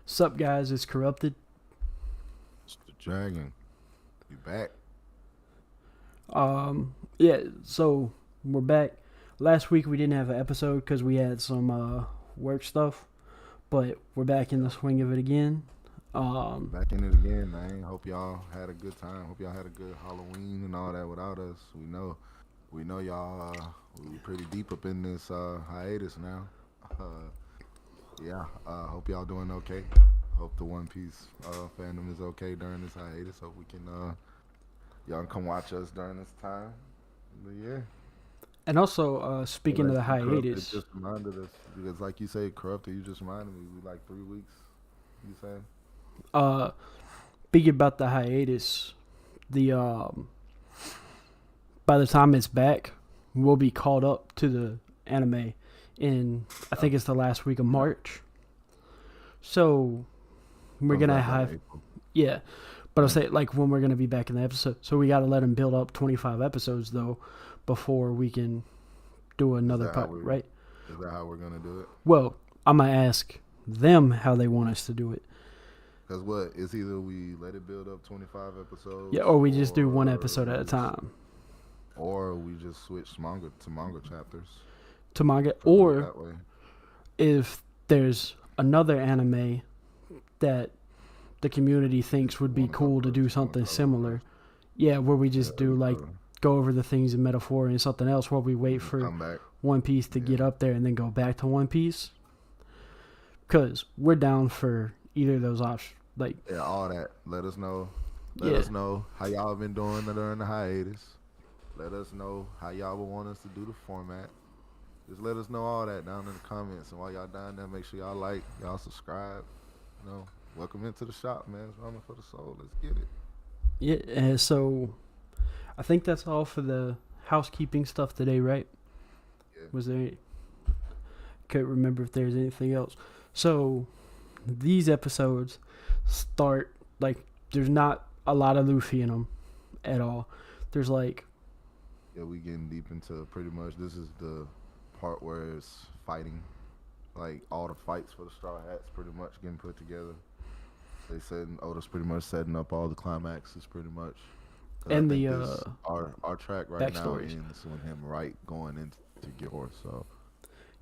Sup, guys? It's Corrupted. It's the dragon. You back? Yeah, so we're back. Last week we didn't have an episode because we had some work stuff, but we're back in the swing of it again. Um, Back in it again, man. Hope y'all had a good time. Hope y'all had a good Halloween and all that without us. We know y'all. We pretty deep up in this hiatus now. Uh, yeah. Hope y'all doing okay. Hope the One Piece fandom is okay during this hiatus. Hope we can y'all can come watch us during this time. But yeah. and also, The speaking of the rest of corrupted hiatus, just reminded us because, like you say, corrupted. You just reminded me. We like 3 weeks. You said. uh, speaking about the hiatus, the by the time it's back, we'll be caught up to the anime in I think it's the last week of March. So we're Comes gonna back like have April. yeah, but I'll Yeah. say like when we're gonna be back in the episode. So we gotta let them build up 25 episodes though before we can do Is another that how part, we? right? Is that how we're gonna do it? Well, I'm gonna ask them how they want us to do it. Because what? It's either we let it build up 25 Yeah, episodes, or we just do one episode at a time or we just switch manga to manga chapters. to manga, Try to do it or that way. if there's another anime that the community thinks would be Want to go cool to do first? Want to something go similar. first? Yeah, where we Yeah, just there do you like go. go over the things in metaphor and something else while we wait And for come back. One Piece to Yeah. get up there and then go back to One Piece. Cause we're down for either of those options. Like, Yeah, all that. Let us know. Let yeah, us know how y'all been doing during the hiatus. Let us know how y'all would want us to do the format. Just let us know all that down in the comments. And while y'all down there, make sure y'all like, y'all subscribe. Welcome into the shop, man. It's ramen for the soul. Let's get it. yeah. So I think that's all for the housekeeping stuff today, right? Yeah. Was there? Can't remember if there's anything else. So these episodes start like there's not a lot of Luffy in them at all. There's like Yeah, we getting deep into pretty much. This is the part where it's fighting. Like all the fights for the straw hats pretty much getting put together. They said Oda's pretty much setting up all the climaxes pretty much. 'Cause I and think the this our track right now backstories. ends with him right going into Gyor. So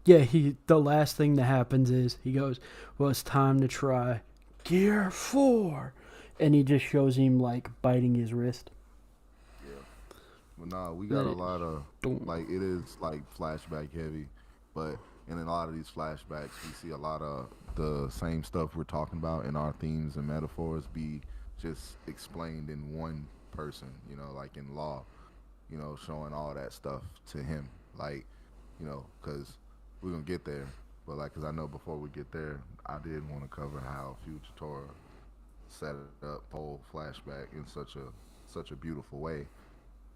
Yeah, the last thing that happens is he goes, "Well, it's time to try Gear 4." And he just shows him like biting his wrist. yeah, but nah, we got Then a it lot of boom. like it is like flashback heavy, but in a lot of these flashbacks we see a lot of the same stuff we're talking about in our themes and metaphors be just explained in one person. Like in law. Showing all that stuff to him, like because we're gonna get there. But like, cause I know before we get there, I did want to cover how Fujitora set it up whole flashback in such a beautiful way,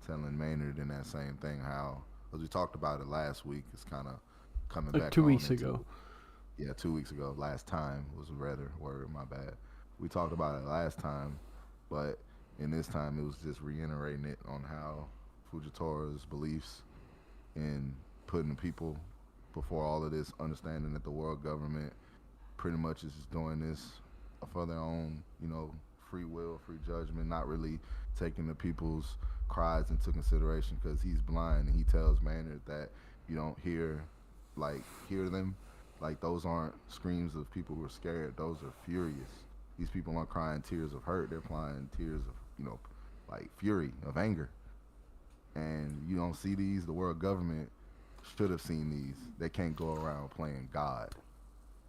telling Maynard in that same thing how, as we talked about it last week, it's kind of coming Like back 2 weeks on ago. into. Yeah, 2 weeks ago. Last time was rather word. My bad. We talked about it last time, but in this time it was just reiterating it on how Fujitora's beliefs in putting the people before all of this, understanding that the world government pretty much is just doing this for their own, free will, free judgment, not really taking the people's cries into consideration because he's blind and he tells Maynard that you don't hear them. Like those aren't screams of people who are scared. Those are furious. These people aren't crying tears of hurt. They're crying tears of, like fury, of anger. And you don't see these. The world government should have seen these. They can't go around playing God.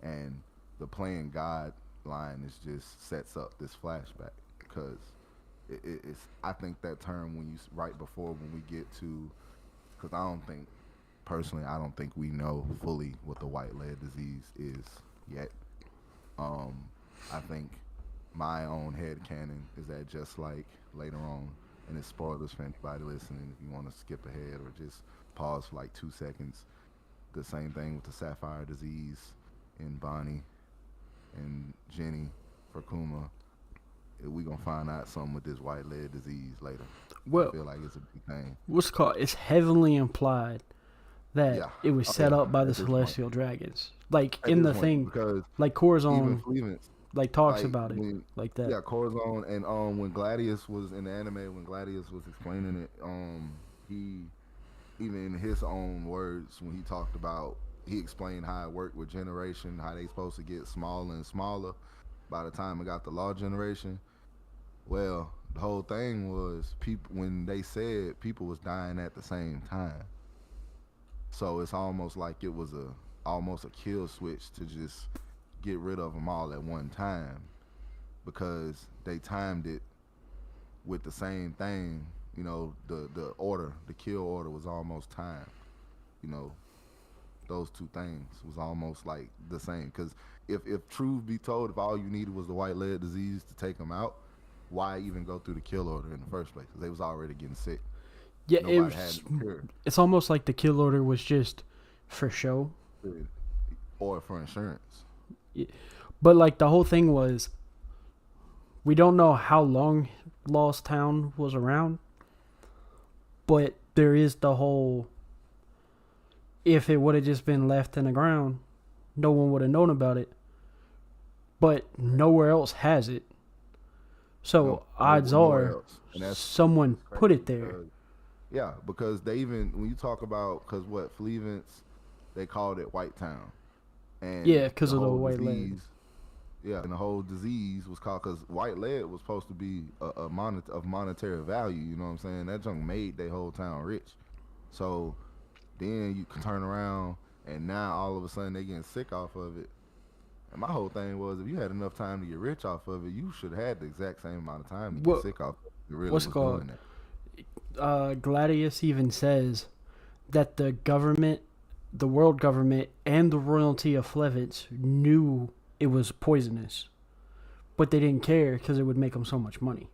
And the playing God line is just sets up this flashback because it's. I think that term when you right before when we get to, because I don't think we know fully what the white lead disease is yet. Um, I think my own head canon is that just like later on, and it's spoilers for anybody listening. If you want to skip ahead or just pause for like 2 seconds, the same thing with the sapphire disease in Bonnie and Jenny for Kuma. We gonna find out something with this white lead disease later. I Well, feel like it's a big thing. what's called it's heavily implied that Yeah. it was Oh set yeah. up by the At this point. celestial dragons. Like At in this the point, thing, because like even Corazon like talks Like about it when like that. yeah, Corazon and when Gladius was in the anime, when Gladius was explaining it, he even in his own words when he talked about he explained how it worked with generation, how they supposed to get smaller and smaller by the time it got the law generation. Well, the whole thing was people when they said people was dying at the same time. So it's almost like it was a almost a kill switch to just get rid of them all at one time because they timed it with the same thing. You know, the order, the kill order was almost timed. You know, those two things was almost like the same. Because if truth be told, if all you needed was the white lead disease to take them out, why even go through the kill order in the first place? Because they was already getting sick. Yeah, Nobody had the cure it's almost like the kill order was just for show. or for insurance. Yeah. But like the whole thing was, we don't know how long Lost Town was around, but there is the whole. If it would have just been left in the ground, no one would have known about it. But nowhere else has it. So No, odds nowhere are else. And that's someone put crazy it there. because yeah, because they even when you talk about because what Flevents, they called it White Town, and Yeah, because the of the whole white lead. disease, yeah, and the whole disease was called because white lead was supposed to be of monetary value. You know what I'm saying? That junk made their whole town rich. So then you can turn around and now all of a sudden they getting sick off of it. And my whole thing was if you had enough time to get rich off of it, you should have had the exact same amount of time to get What sick off of it. You really what's was it called? doing that. Gladius even says that the government, the world government, and the royalty of Flevitz knew it was poisonous, but they didn't care because it would make them so much money.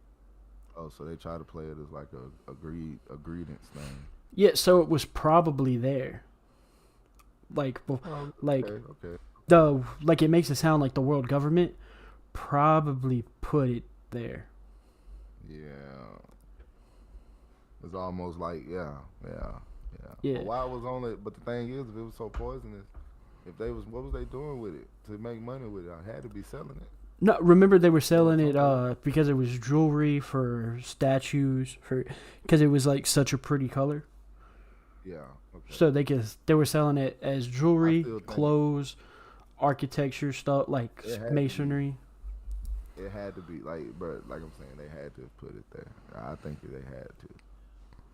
Oh, so they try to play it as like a greedence thing. Yeah, so it was probably there. Like, like Okay. like it makes it sound like the world government probably put it there. Yeah. It's almost like yeah. Yeah. But why was on it? But the thing is, if it was so poisonous, if they was, what was they doing with it to make money with it? I had to be selling it. No, remember they were selling it because it was jewelry for statues for because it was like such a pretty color. Yeah. Okay. So they were selling it as I jewelry, still think clothes, architecture stuff like it had to masonry. be. It had to be like, but like I'm saying, they had to put it there. I think that they had to.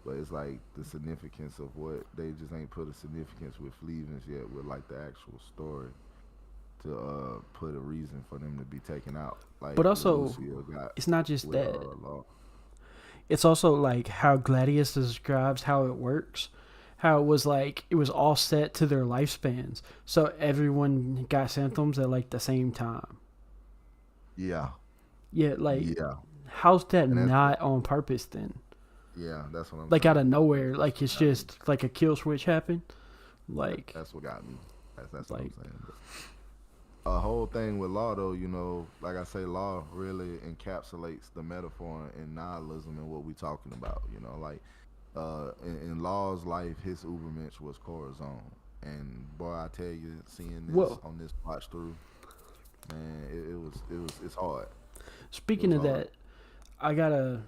But it's like the significance of what they just ain't put a significance with Flevens yet with like the actual story to put a reason for them to be taken out. Like But also, got it's not just with, that. Law. It's also like how Gladius describes how it works. How it was like it was all set to their lifespans, so everyone got symptoms at like the same time. Yeah. Yeah, like Yeah. how's that And that's not on purpose then? yeah, that's what I'm Like saying. out of nowhere, That's like what it's got me. just like a kill switch happened. Like That's what got me. That's what I'm like saying. But a whole thing with law though, you know, like I say, law really encapsulates the metaphor in nihilism and what we talking about. You know, like in Law's life, his Ubermensch was Corazon, and boy, I tell you, seeing this well, on this watch through, man, it's hard. It speaking was of hard. that, I gotta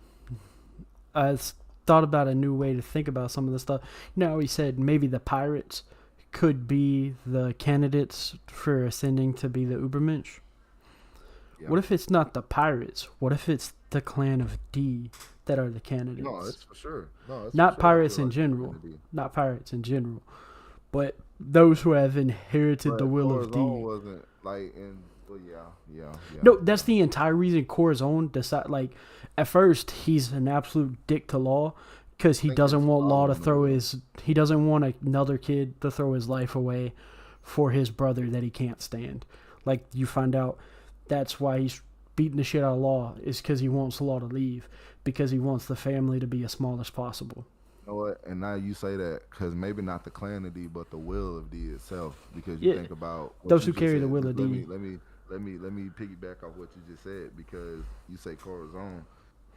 thought about a new way to think about some of the stuff. You know, he said maybe the pirates could be the candidates for ascending to be the Ubermensch. Yeah. What if it's not the pirates? What if it's the clan of D that are the candidates? No, it's for sure. No, it's Not for sure. I pirates feel in like it's general. gonna be. Not pirates in general. But those who have inherited the But will of Corazon D. wasn't like in. Well, yeah. No, that's the entire reason Corazon decide. Like, at first he's an absolute dick to Law because he think doesn't it's want Law to following throw the- his. He doesn't want another kid to throw his life away for his brother that he can't stand. Like you find out, that's why he's beating the shit out of Law is because he wants Law to leave because he wants the family to be as small as possible. You know what? And now you say that because maybe not the clan of D, but the will of D itself. Because you Yeah, think about what those you who just carry the said. will of Let D. me piggyback off what you just said because you say Corazon,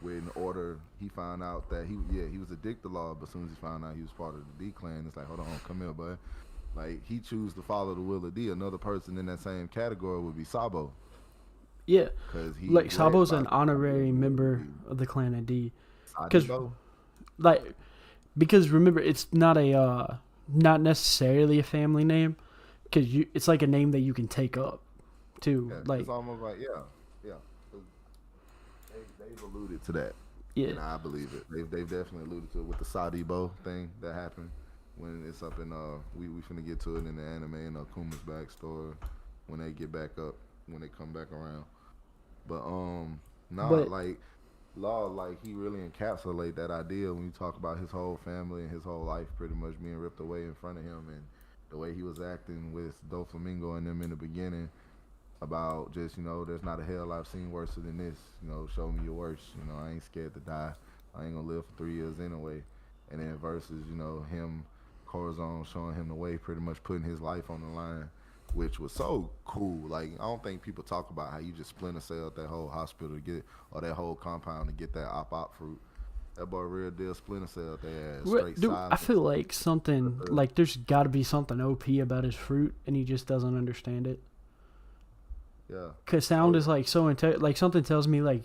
when order he found out that he was addicted to Law, but as soon as he found out he was part of the D clan, it's like hold on, come here, bud. Like he chose to follow the will of D. Another person in that same category would be Sabo. Yeah, because he like read Sabo's about an it. I honorary believe member of the clan of D. Because Sadibo. like because remember it's not a not necessarily a family name because it's like a name that you can take up too. Yeah, Like it's almost like yeah. 'Cause they've alluded to that, yeah, and I believe it. They've definitely alluded to it with the Sadibo thing that happened when it's up in we finna get to it in the anime and Akuma's backstory when they get back up when they come back around. But nah, but like Law, like he really encapsulate that idea when you talk about his whole family and his whole life pretty much being ripped away in front of him, and the way he was acting with Doflamingo and them in the beginning about just, there's not a hell I've seen worse than this. Show me your worst. I ain't scared to die. I ain't gonna live for 3 years anyway. And then versus, him, Corazon showing him the way, pretty much putting his life on the line, which was so cool. Like I don't think people talk about how you just splinter celled that whole hospital to get or that whole compound to get that op fruit. That boy real deal splinter celled their ass straight dude, I silence. feel like something like there's got to be something OP about his fruit, and he just doesn't understand it. Yeah. Cause sound Oh is yeah. like so like something tells me like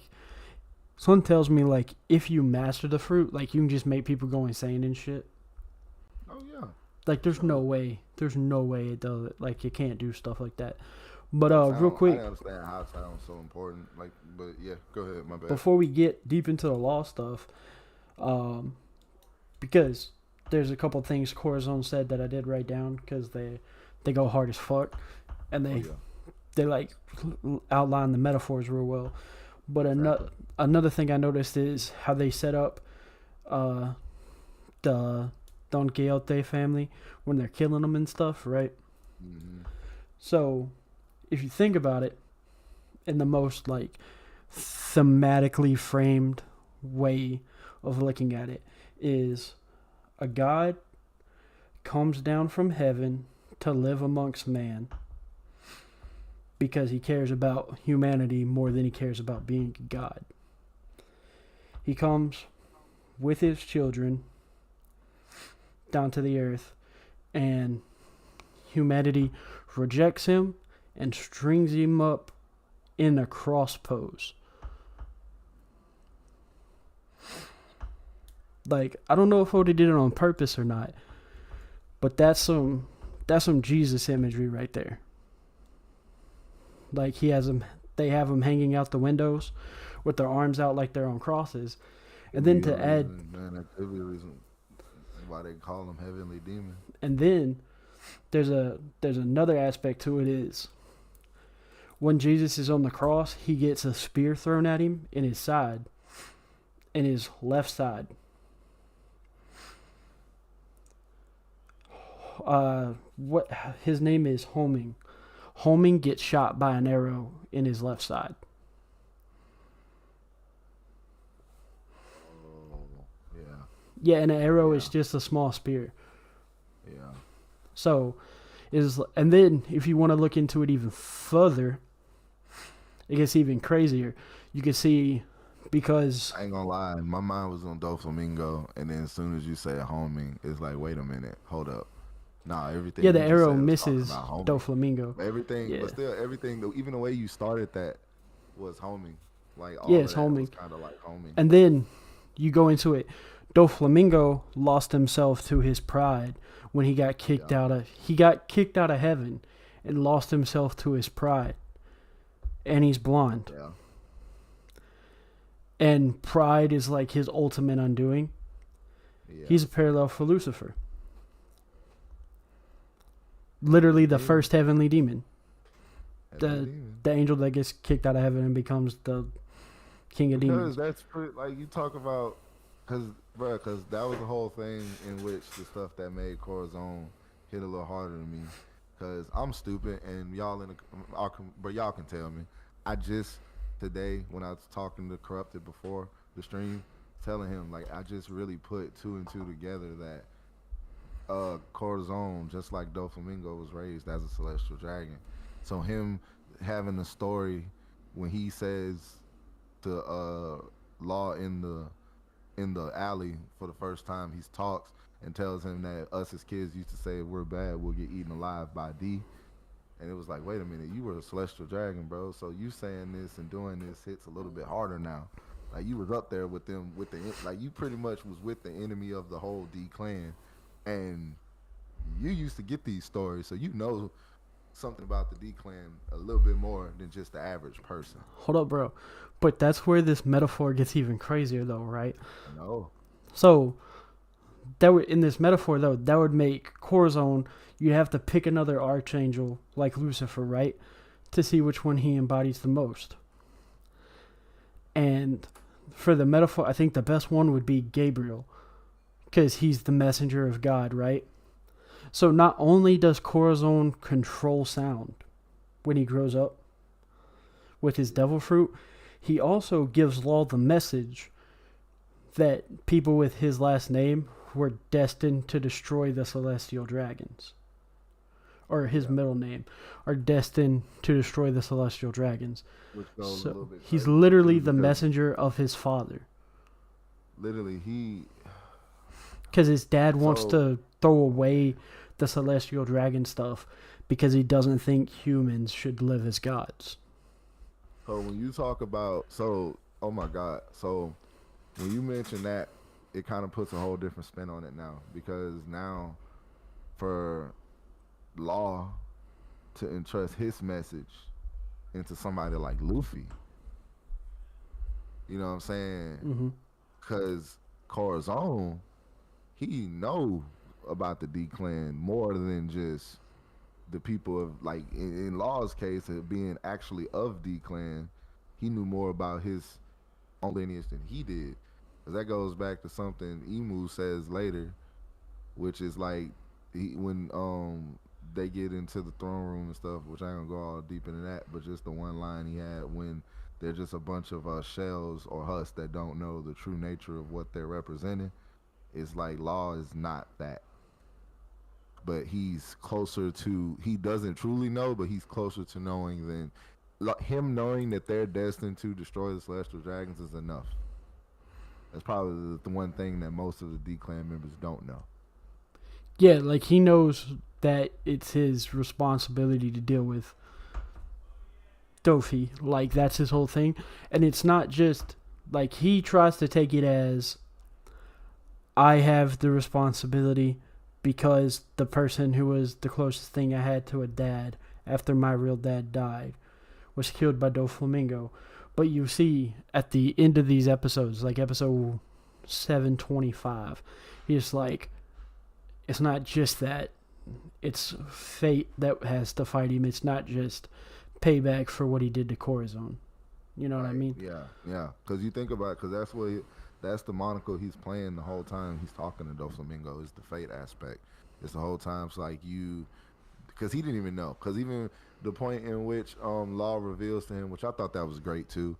if you master the fruit, like you can just make people go insane and shit. Oh yeah. Like Sure. there's no way it does it. Like you can't do stuff like that. But real I quick, didn't understand how sound so important. Like, but yeah, go ahead. My bad. before we get deep into the law stuff, um, because there's a couple things Corazon said that I did write down because they go hard as fuck, and Oh yeah. they like outline the metaphors real well. But Exactly. another thing I noticed is how they set up uh, the Don Quixote family when they're killing them and stuff, right? Hmm. So if you think about it in the most like thematically framed way of looking at it is a god comes down from heaven to live amongst man because he cares about humanity more than he cares about being a god. He comes with his children down to the earth, and humanity rejects him and strings him up in a cross pose. Like I don't know if Odie did it on purpose or not, but that's some Jesus imagery right there. Like they have them hanging out the windows with their arms out like they're on crosses, and Could then be a to add, reason, man. That could be a reason why they call them heavenly demons. and then there's another aspect to it is when Jesus is on the cross, he gets a spear thrown at him in his left side. What his name is Homing. Homing gets shot by an arrow in his left side. Oh yeah, Yeah, and an arrow is yeah, just a small spear. yeah. So is and then if you want to look into it even further, it gets even crazier. You can see because I ain't gonna lie, my mind was on Doflamingo, and then as soon as you say homing, it's like, wait a minute, hold up. Nah, yeah, everything the you just arrow said was talking misses about homing. Doflamingo. Everything, Yeah, but still, everything. Even the way you started that was homing. Like yeah, all of it's that was homing. kind of like homing. And then you go into it. Doflamingo lost himself to his pride when Yeah, he got kicked out of heaven and lost himself to his pride. And he's blonde. yeah, And pride is like his ultimate undoing. yeah. He's a parallel for Lucifer. Literally the Heavenly first heavenly demon. The demon. the angel that gets kicked out of heaven and becomes the king of Because demons. that's pretty, like you talk about, because that was the whole thing in which the stuff that made Corazon hit a little harder than me. Because I'm stupid, and but y'all can tell me. I just today when I was talking to Corrupted before the stream, telling him like I just really put two and two together that Corazon, just like Doflamingo, was raised as a celestial dragon. So him having a story when he says to Law in the alley for the first time, he talks and tells him that us as kids used to say if we're bad, we'll get eaten alive by D. And it was like, wait a minute, you were a celestial dragon, bro. So you saying this and doing this hits a little bit harder now. Like you was up there with them, like you pretty much was with the enemy of the whole D clan, and you used to get these stories, so you know something about the D clan a little bit more than just the average person. Hold up, bro. But that's where this metaphor gets even crazier, though, right? No. So that would, in this metaphor, though, that would make Corazon. You'd have to pick another archangel like Lucifer, right, to see which one he embodies the most. And for the metaphor, I think the best one would be Gabriel, because he's the messenger of God, right? So not only does Corazon control sound when he grows up with his devil fruit, he also gives Law the message that people with his last name were destined to destroy the celestial dragons. Or his middle name, are destined to destroy the celestial dragons. Which goes a little bit He's crazy, literally the messenger of his father. Literally, because his dad wants to throw away the celestial dragon stuff because he doesn't think humans should live as gods. So when you talk about, oh my God, so when you mention that, it kind of puts a whole different spin on it now, because now for Law to entrust his message into somebody like Luffy, you know what I'm saying? Because Corazon, he know about the D clan more than just the people of, like in Law's case of being actually of D clan, he knew more about his own lineage than he did. Because that goes back to something Emu says later, which is like when they get into the throne room and stuff, which I ain't gonna go all deep into that, but just the one line he had when they're just a bunch of shells or husks that don't know the true nature of what they're representing. It's like Law is not that, but he's closer to, he doesn't truly know, but he's closer to knowing than him knowing that they're destined to destroy the celestial dragons is enough. That's probably the one thing that most of the D clan members don't know. Yeah, like he knows that it's his responsibility to deal with Luffy. Like that's his whole thing. And it's not just like he tries to take it as I have the responsibility because the person who was the closest thing I had to a dad after my real dad died was killed by Doflamingo. But you see at the end of these episodes, like episode 725, he's like, it's not just that. It's fate that has to fight him. It's not just payback for what he did to Corazon. You know what I mean? Yeah. Because you think about it, because that's the monocle he's playing the whole time he's talking to Doflamingo, is the fate aspect. It's the whole time it's like because he didn't even know. Because even the point in which Law reveals to him, which I thought that was great too,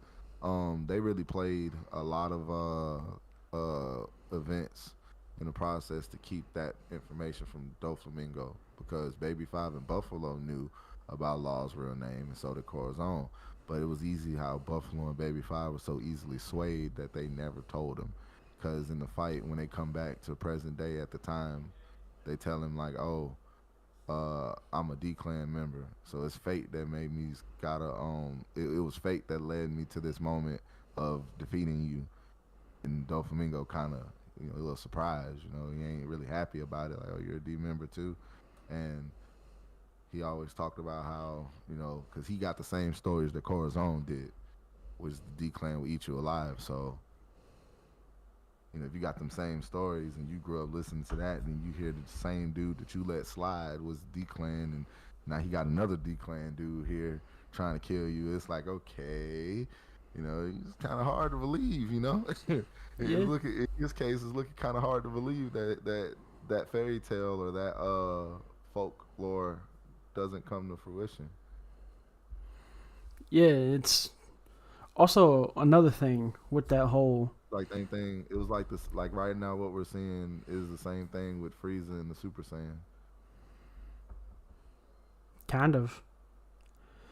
they really played a lot of events in the process to keep that information from Doflamingo, because Baby Five and Buffalo knew about Law's real name, and so did Corazon. But it was easy how Buffalo and Baby Five were so easily swayed that they never told him. Because in the fight, when they come back to present day at the time, they tell him like, "Oh, I'm a D clan member, so it's fate that made me it was fate that led me to this moment of defeating you." And Doflamingo kind of, a little surprised, he ain't really happy about it. Like, oh, you're a D member too, and he always talked about how, because he got the same stories that Corazon did, which the D clan will eat you alive. So, if you got them same stories and you grew up listening to that, and you hear the same dude that you let slide was D clan, and now he got another D clan dude here trying to kill you. It's like, okay, it's kind of hard to believe, Yeah. In this case, it's looking kind of hard to believe that fairy tale or that folklore doesn't come to fruition. Yeah, it's also another thing with that whole, like same thing. It was like this. Like right now, what we're seeing is the same thing with Frieza and the Super Saiyan. kind of.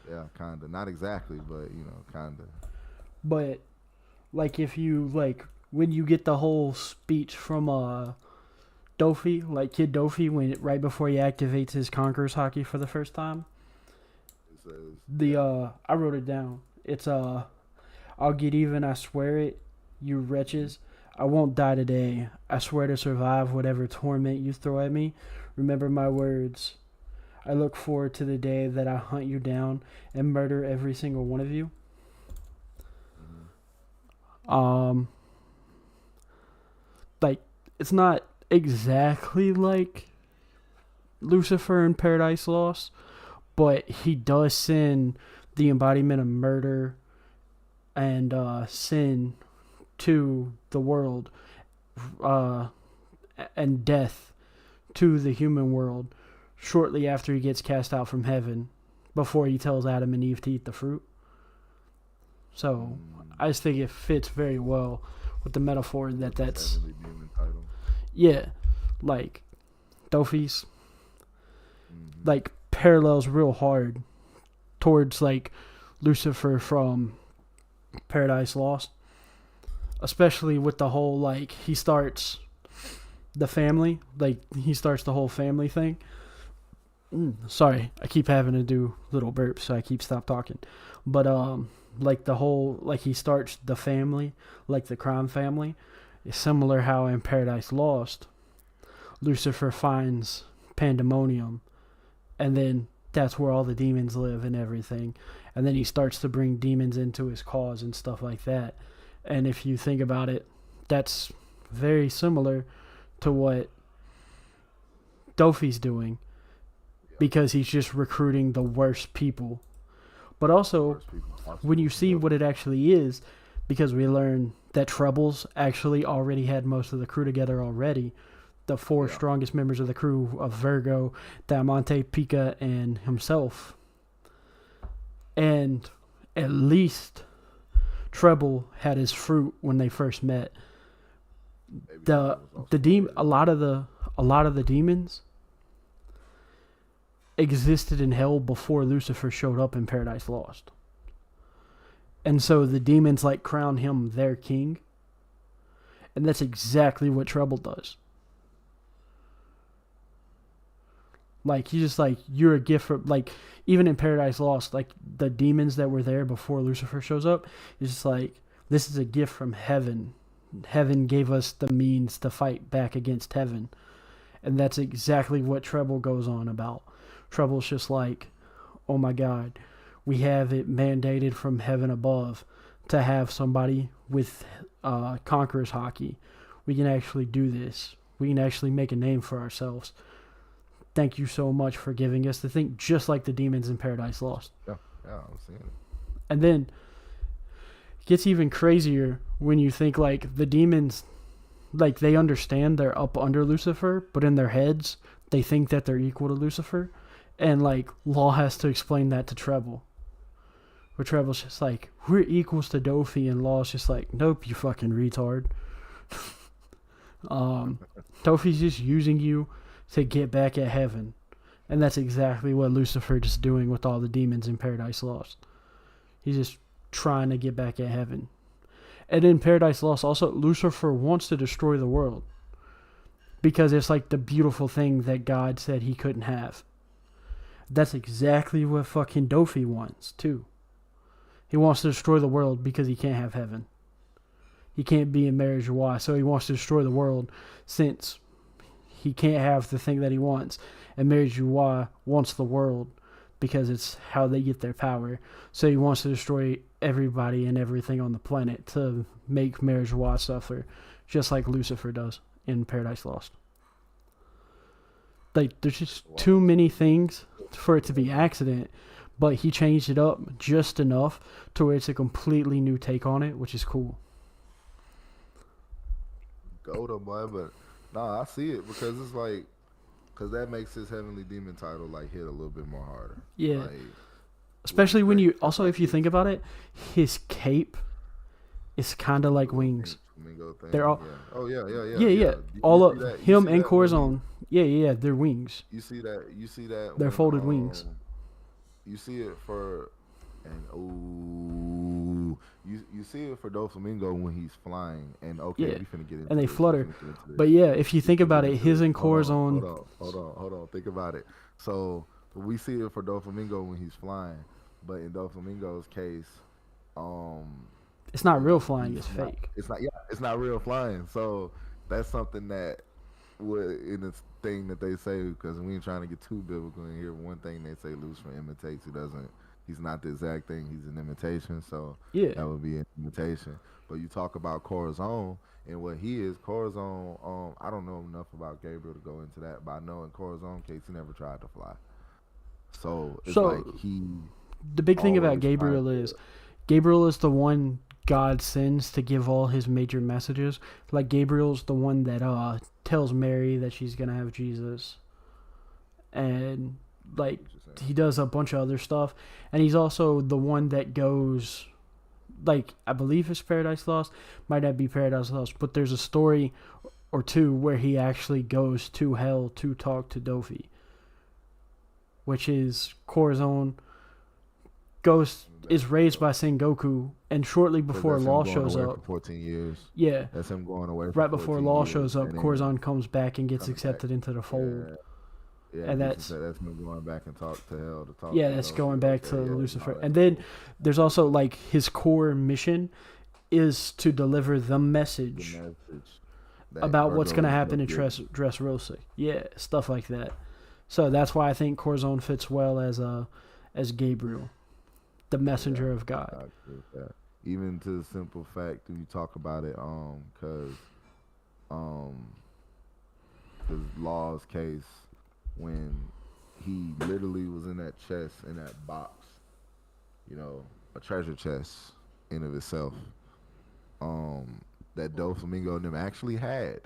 Yeah, kind of. Not exactly, but kind of. But like if you when you get the whole speech from Dofi, like Kid Dofi, right before he activates his Conqueror's Hockey for the first time, says, I wrote it down. It's I'll get even, I swear it, you wretches. I won't die today. I swear to survive whatever torment you throw at me. Remember my words. I look forward to the day that I hunt you down and murder every single one of you. Like, it's not exactly like Lucifer in Paradise Lost, but he does send the embodiment of murder and sin to the world, and death to the human world shortly after he gets cast out from heaven, before he tells Adam and Eve to eat the fruit. So I just think it fits very well with the metaphor that's yeah, like Dofi's like parallels real hard towards like Lucifer from Paradise Lost, especially with the whole like he starts the whole family thing. Sorry, I keep having to do little burps, so I keep stop talking. But like the whole like he starts the family, like the crime family, is similar how in Paradise Lost, Lucifer finds pandemonium, and then that's where all the demons live and everything. And then he starts to bring demons into his cause and stuff like that. And if you think about it, that's very similar to what Dofi's doing, because he's just recruiting the worst people. But also, when you see what it actually is, because we learn that Troubles actually already had most of the crew together already. The four strongest members of the crew of Virgo, Diamante, Pika, and himself. And at least Treble had his fruit when they first met. A lot of the demons existed in hell before Lucifer showed up in Paradise Lost. And so the demons like crown him their king. And that's exactly what Treble does. Like, he's just like, you're a gift from, like, even in Paradise Lost, like, the demons that were there before Lucifer shows up, it's just like, this is a gift from heaven. Heaven gave us the means to fight back against heaven. And that's exactly what Treble goes on about. Treble's just like, oh my God, we have it mandated from heaven above to have somebody with Conqueror's hockey. We can actually do this. We can actually make a name for ourselves. Thank you so much for giving us the thing, just like the demons in Paradise Lost. Yeah, I'm seeing it. And then it gets even crazier when you think like the demons, like they understand they're up under Lucifer, but in their heads they think that they're equal to Lucifer, and like Law has to explain that to Treble. Where Treble's just like, we're equals to Dofi, and Law's just like, nope, you fucking retard. Dofi's just using you to get back at heaven. And that's exactly what Lucifer is doing with all the demons in Paradise Lost. He's just trying to get back at heaven. And in Paradise Lost also, Lucifer wants to destroy the world. Because it's like the beautiful thing that God said he couldn't have. That's exactly what fucking Dofi wants too. He wants to destroy the world because he can't have heaven. He can't be in marriage joie, so he wants to destroy the world since he can't have the thing that he wants. And marriage joie wants the world because it's how they get their power. So he wants to destroy everybody and everything on the planet to make marriage joie suffer, just like Lucifer does in Paradise Lost. Like, there's just too many things for it to be accident, but he changed it up just enough to where it's a completely new take on it, which is cool. Go to boy, but nah, I see it because it's like, because that makes his heavenly demon title like hit a little bit more harder. Yeah, like, especially when you also, if you think about it, his cape is kind of like wings. Thing. They're all yeah. All of him and Corazon. Yeah, they're wings. You see that they're folded wings. You see it for, and you see it for Doflamingo when he's flying, and we finna get into and they this, flutter. But yeah, if you think about it, his and Corazon. Hold on. Think about it. So we see it for Doflamingo when he's flying, but in Doflamingo's case, um, It's not real he's flying, it's not. fake. It's not. Yeah, it's not real flying. So that's something that would in this thing that they say because we ain't trying to get too biblical in here. One thing they say, Lucifer imitates. He doesn't. He's not the exact thing. He's an imitation. So Yeah. that would be an imitation. But you talk about Corazon and what he is. Corazon. I don't know enough about Gabriel to go into that, but I know in Corazon's case, he never tried to fly. So it's like So he the big thing about always tried Gabriel to. is Gabriel is the one God sends to give all his major messages. Like Gabriel's the one that tells Mary that she's gonna have Jesus, and like What you saying? he does a bunch of other stuff, and he's also the one that goes, like I believe it's Paradise Lost, might not be Paradise Lost, but there's a story or two where he actually goes to hell to talk to Dofi, which is Corazon goes is raised by Sengoku, and shortly Because before that's him Law going shows away up, for 14 years. yeah, That's him going away for right before 14 Law years. shows up, And then Corazon comes back and gets coming back. accepted into the fold, Yeah. Yeah, and Houston that's said that's him going back and talk to hell to talk yeah, to that's Dofi. going back to Okay, yeah, Lucifer, all and that. then there's also like his core mission is to deliver the The message message that about what's Virgo going to is happen in located. Dressrosa. Yeah, stuff like that. So that's why I think Corazon fits well as Gabriel, the messenger Yeah, of God. I agree with that. Even to the simple fact when you talk about it, um, cause Law's case when he literally was in that chest in that box, you know, a treasure chest in of itself, that Doflamingo and them actually had.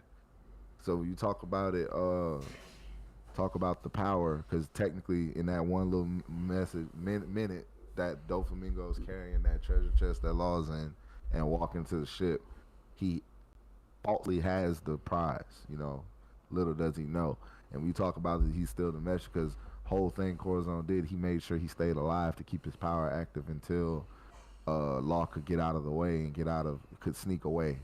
So you talk about it, talk about the power, because technically in that one little minute that Doflamingo's carrying that treasure chest that Law's in and walking to the ship, he faultly has the prize. You know, little does he know. And we talk about that he's still the mesh because whole thing Corazon did, he made sure he stayed alive to keep his power active until Law could get out of the way and could sneak away.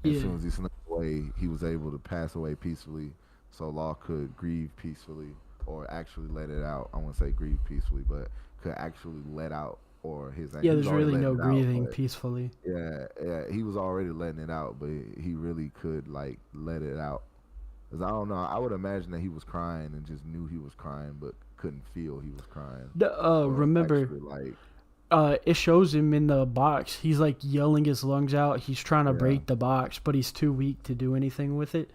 As Yeah, soon as he snuck away, he was able to pass away peacefully, so Law could grieve peacefully, or actually let it out. I won't say grieve peacefully, but could actually let out or his anger. yeah. He was There's already really no letting it out, grieving but peacefully. yeah, he was already letting it out, but he really could like let it out. Cause I don't know. I would imagine that he was crying and just knew he was crying, but couldn't feel he was crying, or Remember, actually like it shows him in the box. He's like yelling his lungs out. He's trying to yeah, break the box, but he's too weak to do anything with it.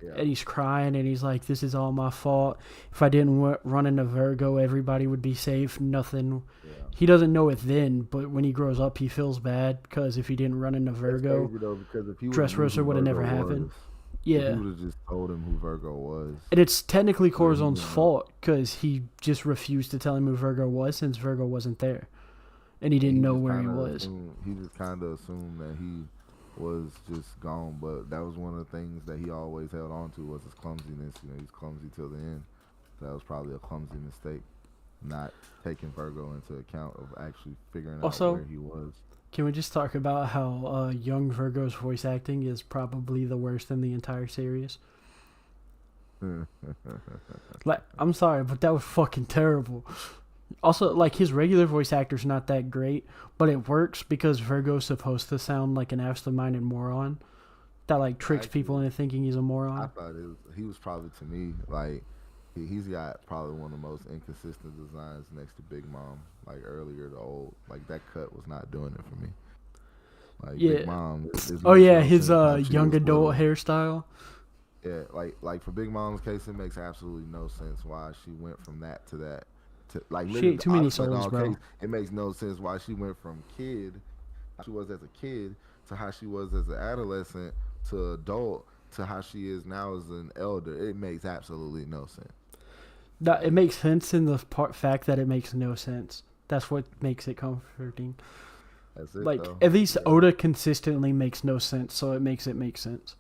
yeah, And he's crying, and he's like, "This is all my fault. If I didn't run into Virgo, everybody would be safe. Nothing." yeah. He doesn't know it then, but when he grows up, he feels bad because if he didn't run into That's Virgo, crazy though, because if he would have knew Dressrosa who would have Virgo never happened. was, if he Yeah. would have just told him who Virgo was, And it's technically would he Corazon's would know. fault because he just refused to tell him who Virgo was since Virgo wasn't there. And he And didn't he know just where he kind of was. assumed he just kind of assumed that he was just gone. But that was one of the things that he always held on to was his clumsiness. You know, he's clumsy till the end. So that was probably a clumsy mistake, not taking Virgo into account of actually figuring out Also, where he was. can we just talk about how young Virgo's voice acting is probably the worst in the entire series? Like, I'm sorry, but that was fucking terrible. Also, like, his regular voice actor's not that great, but it works because Virgo's supposed to sound like an absent-minded moron that, like, tricks people Actually, into thinking he's a I moron. thought he was probably to me like he's got probably one of the most inconsistent designs next to Big Mom. Like earlier, the old like that cut was not doing it for me. Like Big Yeah. Mom, it Oh, makes yeah, no his sense how she young was adult little. hairstyle. Yeah, like for Big Mom's case, it makes absolutely no sense why she went from that to that. To like She literally, ate too many honestly, in souls, all bro. case, it makes no sense why she went from kid, how she was as a kid, to how she was as an adolescent to adult to how she is now as an elder. It makes absolutely no sense. That, it Like makes sense in the fact that it makes no sense. That's what makes it comforting. that's it Like, though. at least Yeah, Oda consistently makes no sense, so it makes it make sense.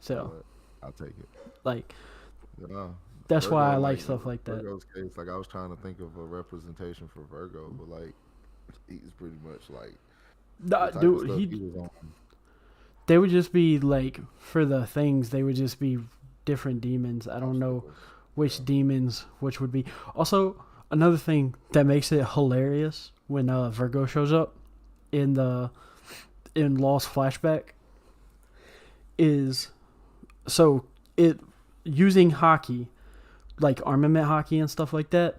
So, but I'll take it. like, Yeah. that's why I Virgo, like like stuff like that. Virgo's case, like I was trying to think of a representation for Virgo, but like he's pretty much like the Nah, type of dude, stuff he was on. they would just be like, for the things, they would just be different demons. I don't know Obstacles. which demons, which would be. Also, another thing that makes it hilarious when Virgo shows up in Law's flashback is so it using hockey, like armament hockey and stuff like that.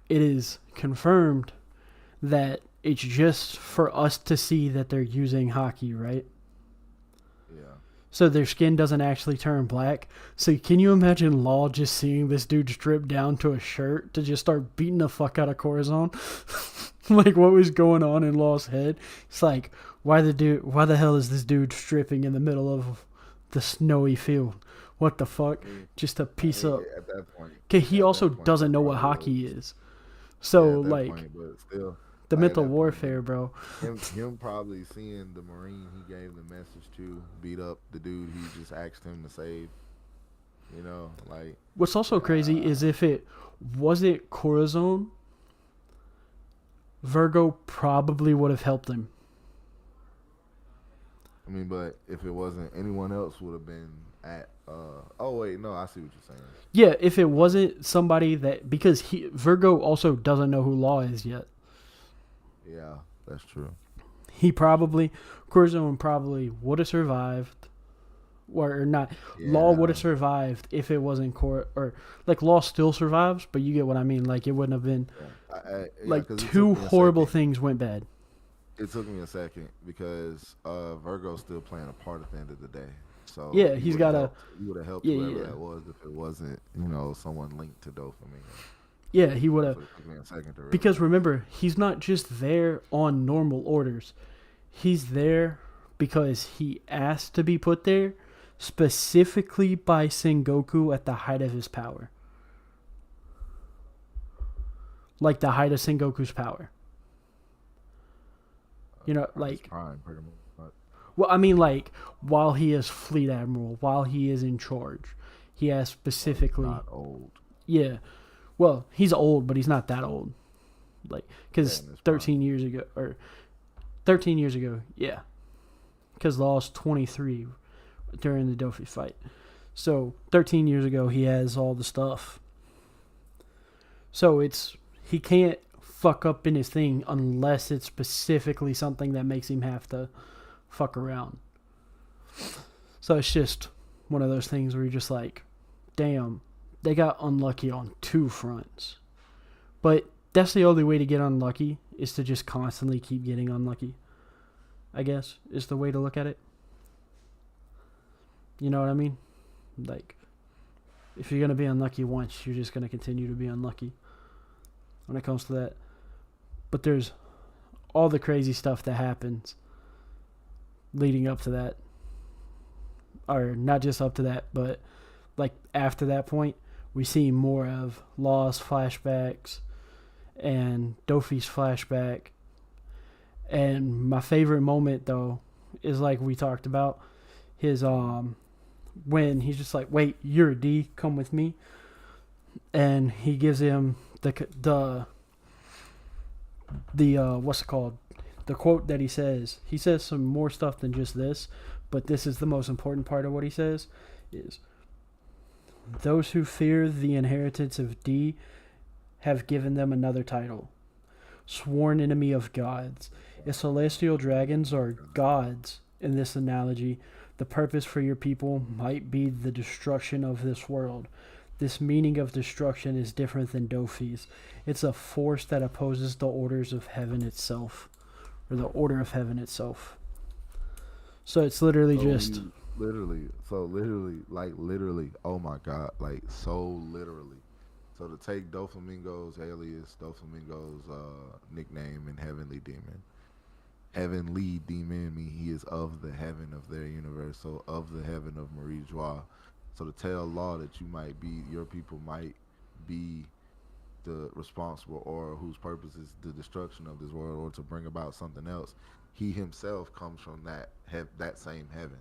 It is confirmed that it's just for us to see that they're using hockey, right? Yeah. So their skin doesn't actually turn black. So can you imagine Law just seeing this dude strip down to a shirt to just start beating the fuck out of Corazon? Like, what was going on in Law's head? It's like, why the hell is this dude stripping in the middle of the snowy field? What the fuck? Just a piece of. At that point. Okay, he also doesn't know what hockey is. So, like, point, but still, the like, mental warfare, bro. Him probably seeing the Marine he gave the message to beat up the dude he just asked him to save. You know, like. What's also crazy is if it wasn't Corazon, Virgo probably would have helped him. I mean, but if it wasn't, anyone else would have been at. Oh wait, no, I see what you're saying. Yeah, if it wasn't somebody that because Virgo also doesn't know who Law is yet. Yeah, that's true. Corazon probably would have survived, or not. Yeah. Law would have survived if it wasn't or like Law still survives, but you get what I mean. Like it wouldn't have been. Like two horrible things went bad. It took me a second because Virgo's still playing a part at the end of the day. So yeah, he's got a. He would have helped whoever that was if it wasn't, someone linked to Dopamine. Yeah, he would have. Because remember, he's not just there on normal orders. He's there because he asked to be put there specifically by Sengoku at the height of his power. Like the height of Sengoku's power. Like. Prime, pretty much. Well, I mean, like, while he is Fleet Admiral, while he is in charge, he has specifically... He's not old. Yeah. Well, he's old, but he's not that old. Like, because 13 years ago, yeah. Because Law's 23 during the Dofi fight. So, 13 years ago, he has all the stuff. So, he can't fuck up in his thing unless it's specifically something that makes him have to fuck around. So it's just one of those things where you're just like, damn, they got unlucky on two fronts. But that's the only way to get unlucky, is to just constantly keep getting unlucky, I guess, is the way to look at it. You know what I mean? Like, if you're going to be unlucky once, you're just going to continue to be unlucky when it comes to that. But there's all the crazy stuff that happens leading up to that, or not just up to that, but like after that point, we see more of Law's flashbacks and Dofi's flashback. And my favorite moment though is like we talked about his when he's just like, wait, you're a D, come with me, and he gives him the what's it called? The quote that he says some more stuff than just this, but this is the most important part of what he says, is those who fear the inheritance of D have given them another title, sworn enemy of gods. If celestial dragons are gods in this analogy, the purpose for your people might be the destruction of this world. This meaning of destruction is different than Dofi's. It's a force that opposes the orders of heaven itself. Or the order of heaven itself. So it's literally literally, oh my God, like so literally. So to take Doflamingo's alias, Doflamingo's nickname in Heavenly Demon. Heavenly Demon mean he is of the heaven of their universe, so of the heaven of Marie Joie. So to tell Law that your people might be the responsible or whose purpose is the destruction of this world or to bring about something else, he himself comes from that same heaven.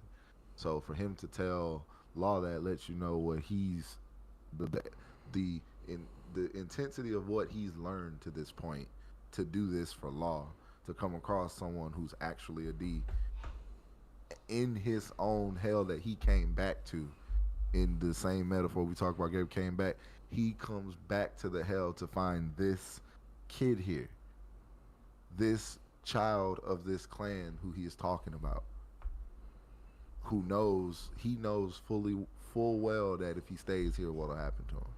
So for him to tell Law that lets you know what he's the intensity of what he's learned to this point to do this for Law, to come across someone who's actually a D in his own hell that he came back to, in the same metaphor we talked about, Gabe came back. He comes back to the hell to find this kid here, this child of this clan who he is talking about, who knows he knows full well that if he stays here, what'll happen to him.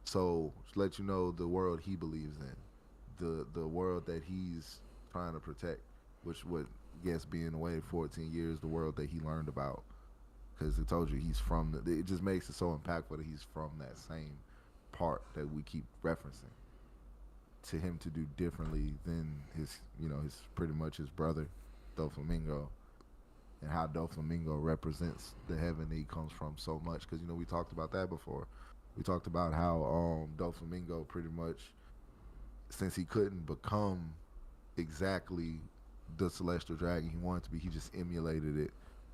So to let you know the world he believes in, the world that he's trying to protect, which would guess being away 14 years, the world that he learned about. Because it told you he's from it just makes it so impactful that he's from that same part that we keep referencing. To him to do differently than his, his pretty much his brother, Doflamingo, and how Doflamingo represents the heaven that he comes from so much. Because we talked about that before. We talked about how Doflamingo pretty much, since he couldn't become exactly the celestial dragon he wanted to be, he just emulated it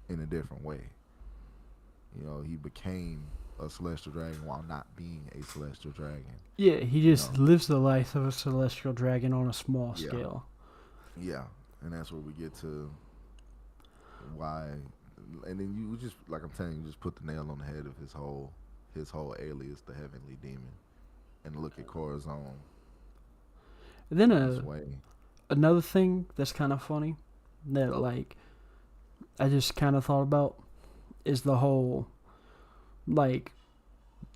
in a different way. He became a celestial dragon while not being a celestial dragon. Yeah, he just lives the life of a celestial dragon on a small scale. Yeah, and that's where we get to why. And then you just, like I'm telling you, just put the nail on the head of his whole alias, the Heavenly Demon, and look at Corazon. And then another thing that's kind of funny that I just kind of thought about is the whole the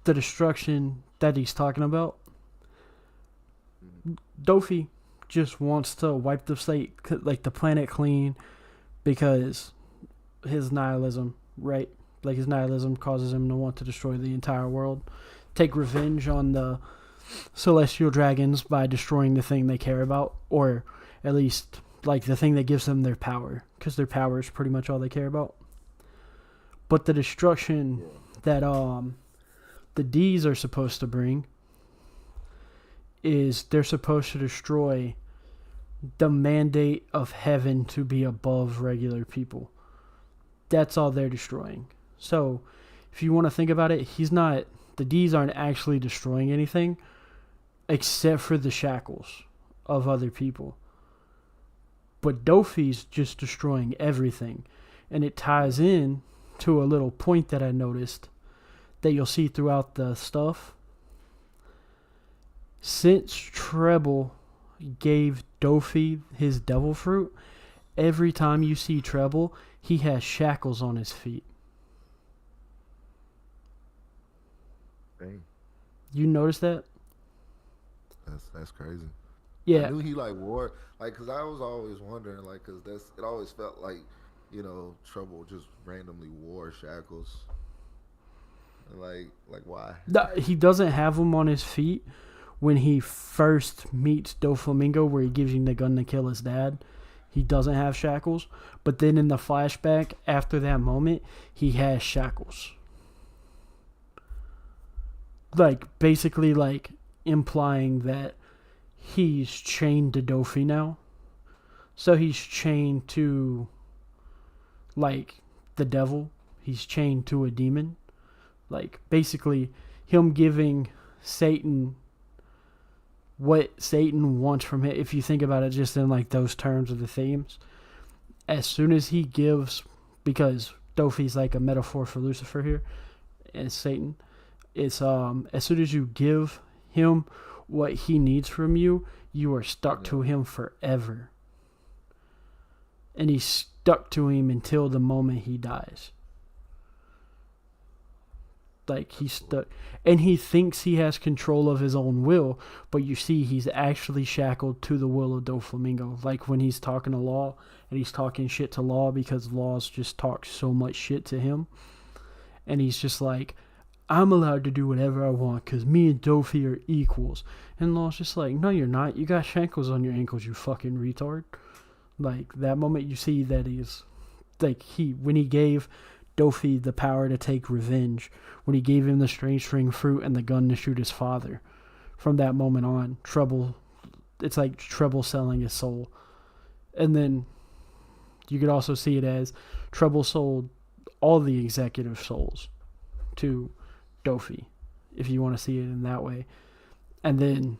destruction that he's talking about. Dofi just wants to wipe the slate, the planet clean, because his nihilism, right? His nihilism causes him to want to destroy the entire world, take revenge on the celestial dragons by destroying the thing they care about, or at least the thing that gives them their power, because their power is pretty much all they care about. But the destruction that the D's are supposed to bring is they're supposed to destroy the mandate of heaven to be above regular people. That's all they're destroying. So, if you want to think about it, the D's aren't actually destroying anything except for the shackles of other people. But Dofi's just destroying everything. And it ties in to a little point that I noticed that you'll see throughout the stuff. Since Treble gave Dofi his devil fruit, every time you see Treble, he has shackles on his feet. Dang. You notice that? That's crazy. Yeah. I knew he wore because I was always wondering because it always felt like Trouble just randomly wore shackles. Like why? He doesn't have them on his feet when he first meets Doflamingo, where he gives him the gun to kill his dad. He doesn't have shackles, but then in the flashback after that moment, he has shackles. Basically implying that he's chained to Dofi now. So he's chained to the devil. He's chained to a demon. Basically him giving Satan what Satan wants from him. If you think about it just in those terms of the themes, as soon as he gives, because Dofi's a metaphor for Lucifer here and Satan, it's as soon as you give him what he needs from you, you are stuck to him forever. And he's stuck to him until the moment he dies. He's stuck. And he thinks he has control of his own will, but you see he's actually shackled to the will of Doflamingo. When he's talking to Law, and he's talking shit to Law because Law's just talks so much shit to him. And he's just I'm allowed to do whatever I want because me and Dofi are equals. And Law's just no, you're not. You got shackles on your ankles, you fucking retard. That moment you see that he's when he gave Dofi the power to take revenge, when he gave him the strange string fruit and the gun to shoot his father, from that moment on, it's Treble selling his soul. And then you could also see it as Treble sold all the executive souls to Dofi, if you want to see it in that way. And then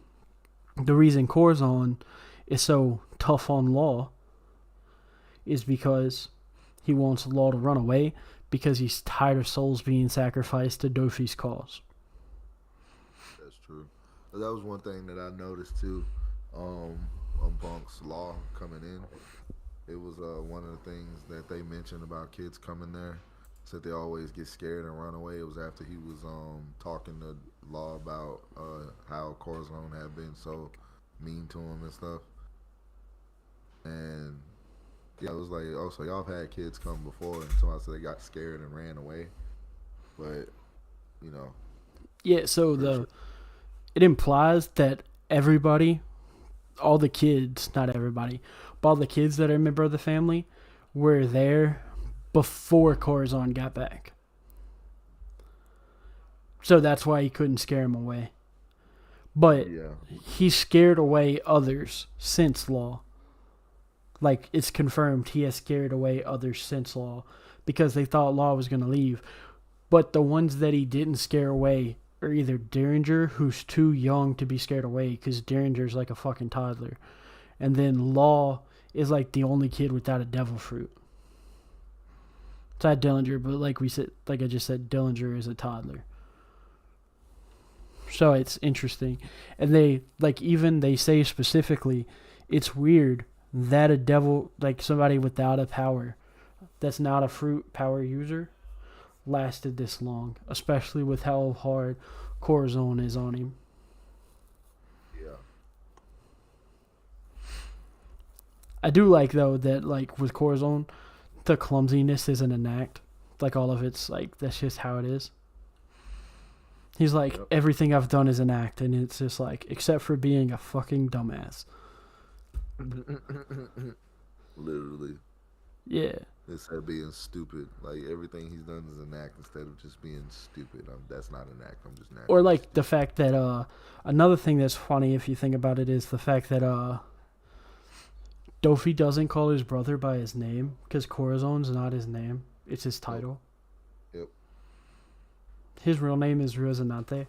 the reason Corazon is so tough on Law is because he wants Law to run away, because he's tired of souls being sacrificed to Dofi's cause. That's true. That was one thing that I noticed too. On Bunk's law coming in, it was one of the things that they mentioned about kids coming there. Said they always get scared and run away. It was after he was talking to Law about how Corazon had been so mean to him and stuff. And yeah, it was like, oh, so y'all have had kids come before, and so I said they got scared and ran away. But you know, Yeah, so it implies that everybody, all the kids, not everybody, but all the kids that are a member of the family were there before Corazon got back. So that's why he couldn't scare him away. But yeah, he scared away others since Law. Like, it's confirmed he has scared away others since Law because they thought Law was going to leave. But the ones that he didn't scare away are either Derringer, who's too young to be scared away because Derringer's like a fucking toddler. And then Law is like the only kid without a devil fruit. It's not Dillinger, but like I just said, Dillinger is a toddler. So it's interesting. And they say specifically, it's weird that a devil, like somebody without a power, that's not a fruit power user, lasted this long, especially with how hard Corazon is on him. yeah, I do like, though, that like with Corazon, the clumsiness isn't an act. Like all of it's like, that's just how it is. He's like, yep. Everything I've done is an act, and it's just like, except for being a fucking dumbass. Literally. Yeah. Instead of being stupid, like everything he's done is an act instead of just being stupid. That's not an act. I'm just naturally Or like stupid. the fact that another thing that's funny if you think about it is the fact that Dofi doesn't call his brother by his name because Corazon's not his name; it's his title. Yep. His real name is Rosinante,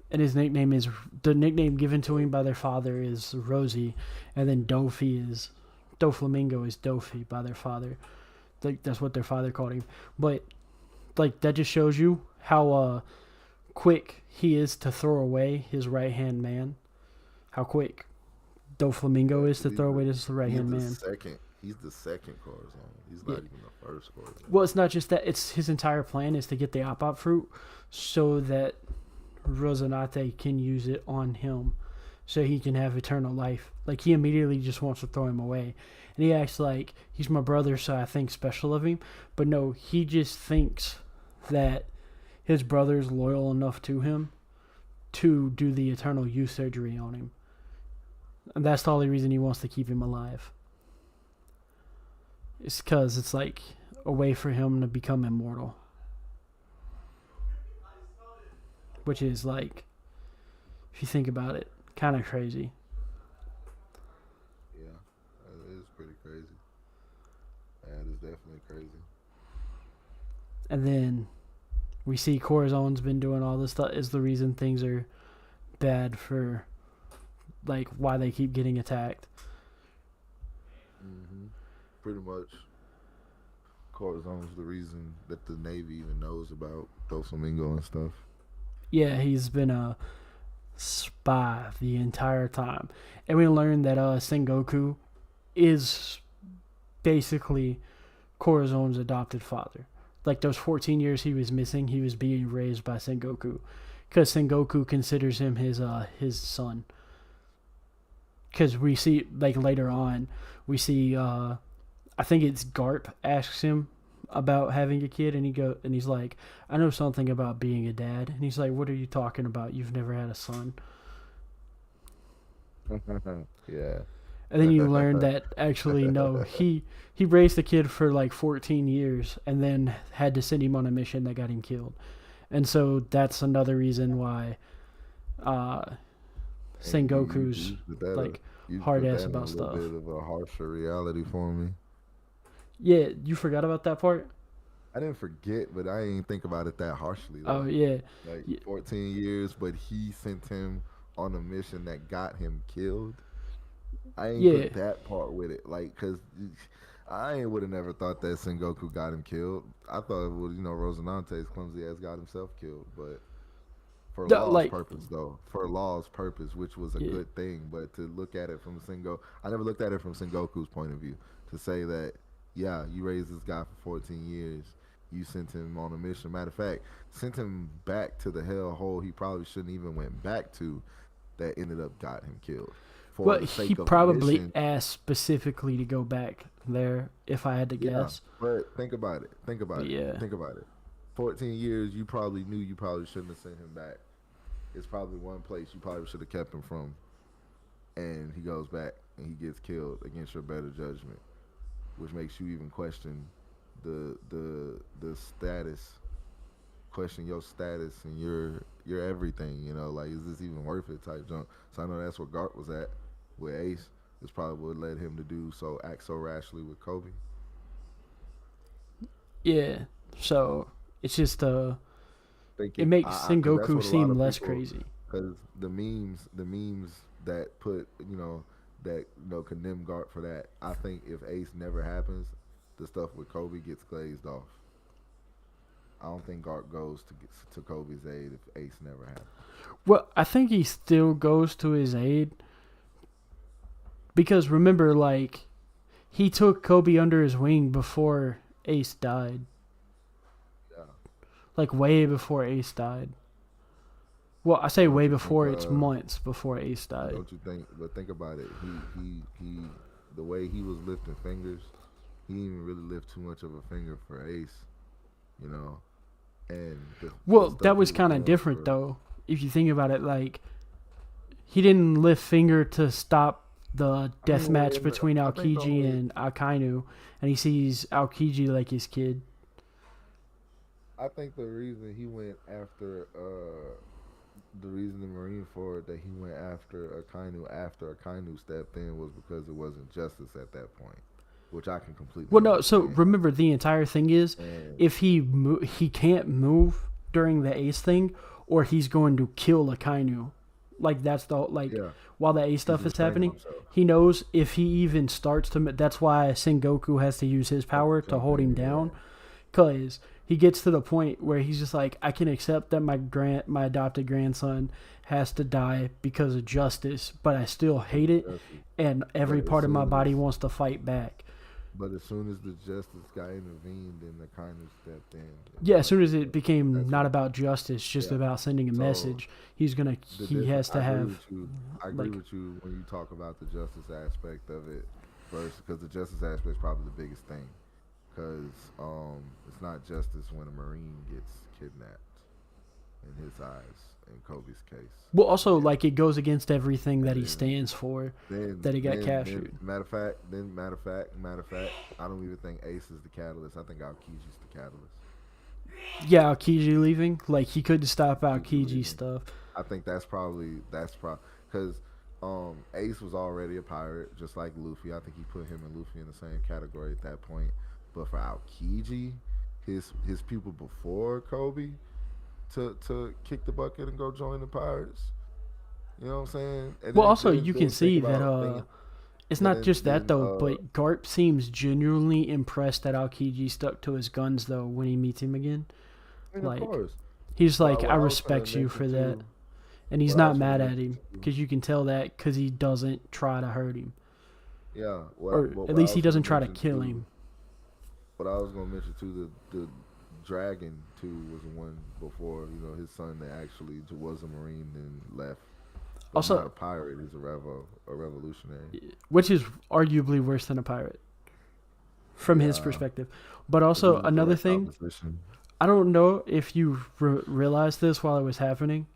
and his nickname is the nickname given to him by their father is Rosie, and then Doflamingo is Dofi by their father. Like that's what their father called him. But like that just shows you how quick he is to throw away his right hand man. How quick Doflamingo is to throw away his right hand man. He's the second Corazon. He's not even the first Corazon. Well, it's not just that. It's his entire plan is to get the op fruit so that Rosinante can use it on him so he can have eternal life. Like, he immediately just wants to throw him away. And he acts like he's my brother, so I think special of him. But no, he just thinks that his brother's loyal enough to him to do the eternal youth surgery on him. And that's the only reason he wants to keep him alive. It's because it's like a way for him to become immortal. Which is like, if you think about it, kind of crazy. Yeah, it is pretty crazy. That is definitely crazy. And then we see Corazon's been doing all this stuff is the reason things are bad for, like, why they keep getting attacked. Mm-hmm. Pretty much. Corazon's the reason that the Navy even knows about Doflamingo and stuff. Yeah, he's been a spy the entire time. And we learned that Sengoku is basically Corazon's adopted father. Like, those 14 years he was missing, he was being raised by Sengoku. Because Sengoku considers him his son. Because we see, like, later on, we see, I think it's Garp asks him about having a kid, and he's like, I know something about being a dad. And he's like, what are you talking about? You've never had a son. Yeah. And then you learn that actually no, he raised the kid for like 14 years and then had to send him on a mission that got him killed. And so that's another reason why Sengoku's like hard ass about stuff. A bit of a harsher reality for me. Yeah, you forgot about that part? I didn't forget, but I didn't think about it that harshly. Oh, yeah. Like 14 years, but he sent him on a mission that got him killed. I ain't put that part with it. Like, because I would have never thought that Sengoku got him killed. I thought it would, Rosinante's clumsy ass got himself killed, but for law's Like, purpose though, for law's purpose, which was a yeah. good thing. But to look at it from I never looked at it from Sengoku's point of view. To say that, yeah, you raised this guy for 14 years, you sent him on a mission. Matter of fact, sent him back to the hell hole he probably shouldn't even went back to. That ended up got him killed. For Well, the he sake of probably mission. asked specifically to go back there, if I had to guess. But think about it. Think about it. Yeah. Think about it. 14 years, you probably knew you probably shouldn't have sent him back. It's probably one place you probably should have kept him from. And he goes back and he gets killed against your better judgment, which makes you even question the status, question your status and your everything. Like, is this even worth it? Type junk. So I know that's where Garp was at with Ace. It's probably what led him to act so rashly with Kobe. Yeah. So it's just it Thinking, makes that's Sengoku what a seem lot of less people- crazy. Because the memes that put, condemn Garp for that. I think if Ace never happens, the stuff with Kobe gets glazed off. I don't think Garp goes to Kobe's aid if Ace never happens. Well, I think he still goes to his aid. Because remember, like, he took Kobe under his wing before Ace died. Yeah. Like, way before Ace died. Well, I say Don't way you before, think, it's months before Ace died. Don't you think? But think about it. He the way he was lifting fingers, he didn't even really lift too much of a finger for Ace, And well, that was kind of different, though. If you think about it, like, he didn't lift finger to stop the death match between Aokiji and Akainu, and he sees Aokiji like his kid. I think the reason he went after the reason the Marineford that he went after Akainu stepped in was because it wasn't justice at that point, which I can completely. Well, no. So understand. remember, the entire thing is, And if he can't move during the Ace thing, or he's going to kill Akainu. Like, that's the yeah, while the Ace stuff is restraining happening, himself. he knows if he even starts to. That's why Sengoku has to use his power to hold him down, because he gets to the point where he's just like, I can accept that my adopted grandson has to die because of justice, but I still hate it, and every part of my body wants to fight back. But as soon as the justice guy intervened, then the kindness stepped in. Yeah, as soon as it became not about justice, just about sending a message, he has to have. I agree with you when you talk about the justice aspect of it first, because the justice aspect is probably the biggest thing. Because it's not justice when a Marine gets kidnapped, in his eyes, in Kobe's case. Well, also, like, it goes against everything that he stands for, that he got captured. Matter of fact, I don't even think Ace is the catalyst. I think Aokiji's the catalyst. Yeah, Aokiji leaving, like, he couldn't stop Aokiji stuff. I think that's probably because Ace was already a pirate, just like Luffy. I think he put him and Luffy in the same category at that point. But for Aokiji, his people before Kobe, to kick the bucket and go join the pirates. You know what I'm saying? And well, then also, you can see that it's not just that, though, but Garp seems genuinely impressed that Aokiji stuck to his guns, though, when he meets him again. And like, of course. He's like, Well, I I was respect gonna you for mention that. too- And he's what I not was mad gonna at him, mention too- because you can tell that because he doesn't try to hurt him. Yeah. Or at least he doesn't try to kill him. But I was going to mention, too, the Dragon, too, was the one before, his son that actually was a Marine and left. But Also- not a pirate, he's a revolutionary. Which is arguably worse than a pirate, from his Yeah. perspective. But also, He was another direct thing, opposition. I don't know if you realized this while it was happening,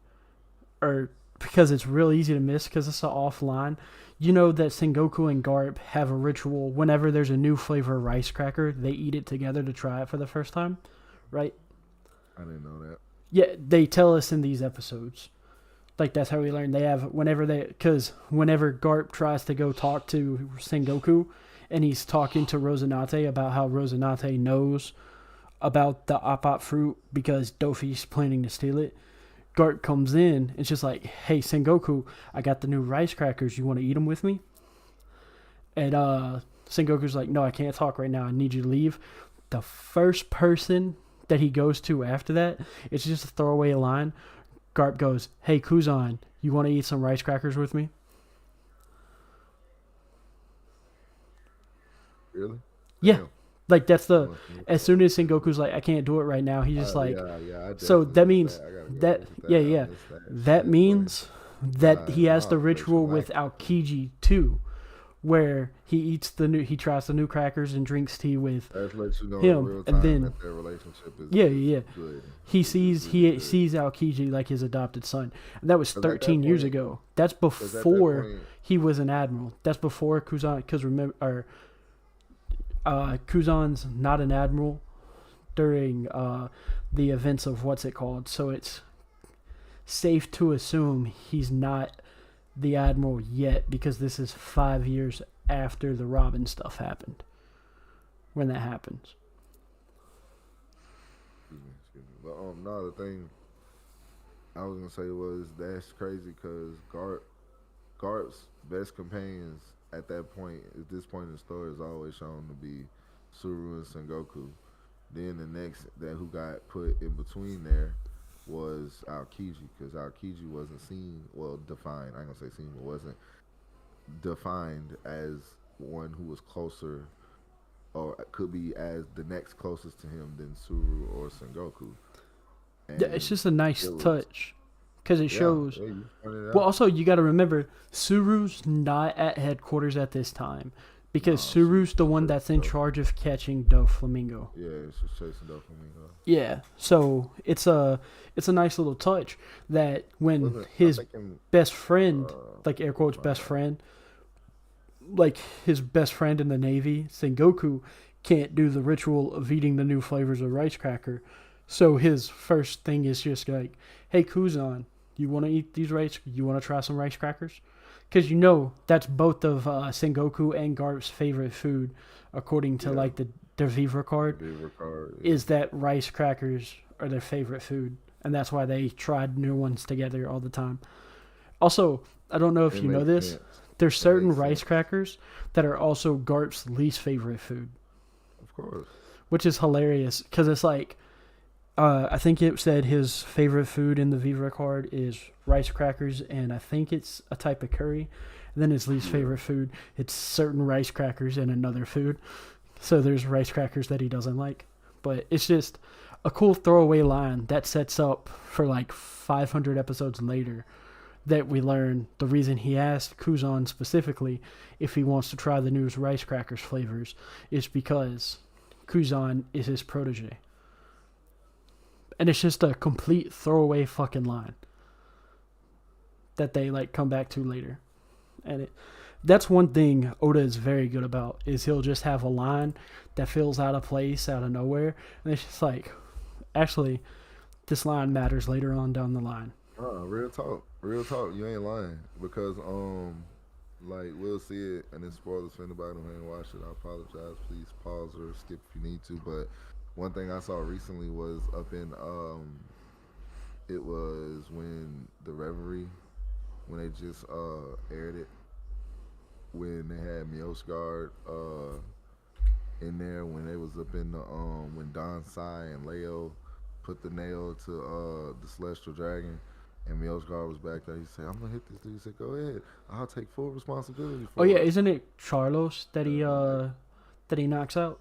or because it's real easy to miss because it's offline. You know that Sengoku and Garp have a ritual whenever there's a new flavor of rice cracker, they eat it together to try it for the first time, right? I didn't know that. Yeah, they tell us in these episodes. Like, that's how we learn. They have, because whenever Garp tries to go talk to Sengoku, and he's talking to Rosinante about how Rosinante knows about the Apap fruit because Dofi's planning to steal it, Garp comes in and it's just like, hey, Sengoku, I got the new rice crackers. You want to eat them with me? And Sengoku's like, no, I can't talk right now. I need you to leave. The first person that he goes to after that, it's just a throwaway line. Garp goes, hey, Kuzan, you want to eat some rice crackers with me? Really? Yeah. Damn. Like, that's as soon as Sengoku's like, I can't do it right now, he's just like, I so that means that. that means that he has the Nah, ritual that's with Aokiji too, where he tries the new crackers and drinks tea with That lets you know in him, real time and then that their relationship is good. he sees Aokiji like his adopted son, and that was 13 years ago. That's before he was an admiral. That's before Kuzan, because remember, Kuzan's not an admiral during the events of what's it called, so it's safe to assume he's not the admiral yet, because this is 5 years after the Robin stuff happened. When that happens. Excuse me. But no, the thing I was gonna say was that's crazy because Garp's best companions at this point in the story is always shown to be Suru and Sengoku. Then the next that who got put in between there was Aokiji, because Aokiji wasn't defined. I ain't gonna say seen, but wasn't defined as one who was closer, or could be as the next closest to him than Suru or Sengoku. And yeah, it's just a nice touch, because it shows. Yeah, well, also you got to remember, Suru's not at headquarters at this time, because Suru's the one that's in charge of catching Doflamingo. Yeah, it's just chasing Doflamingo. Yeah, so it's a nice little touch that when his best friend, like air quotes best friend, like his best friend in the Navy, Sengoku, can't do the ritual of eating the new flavors of rice cracker. So his first thing is just like, hey, Kuzan, you want to eat these rice? You want to try some rice crackers? Because you know that's both of Sengoku and Garp's favorite food, according to like their Vivre card. Is that rice crackers are their favorite food, and that's why they tried new ones together all the time. Also, I don't know if you know this, there's certain rice crackers that are also Garp's least favorite food. Of course. Which is hilarious, because it's like, I think it said his favorite food in the Vivre card is rice crackers, and I think it's a type of curry. And then his least favorite food, it's certain rice crackers and another food. So there's rice crackers that he doesn't like. But it's just a cool throwaway line that sets up for like 500 episodes later that we learn the reason he asked Kuzan specifically if he wants to try the new rice crackers flavors is because Kuzan is his protege. And it's just a complete throwaway fucking line that they like come back to later. And that's one thing Oda is very good about, is he'll just have a line that feels out of place, out of nowhere. And it's just like, actually, this line matters later on down the line. Real talk. You ain't lying. Because, like, we'll see it, and it's spoilers for anybody who ain't watched it. I apologize. Please pause or skip if you need to. But one thing I saw recently was up in, it was when the Reverie, when they just aired it, when they had Miosgard in there, when they was up in the when Don Sai and Leo put the nail to the Celestial Dragon, and Miosgard was back there. He said, "I'm gonna hit this dude." He said, "Go ahead. I'll take full responsibility for it." Oh yeah, isn't it Charlos that he knocks out?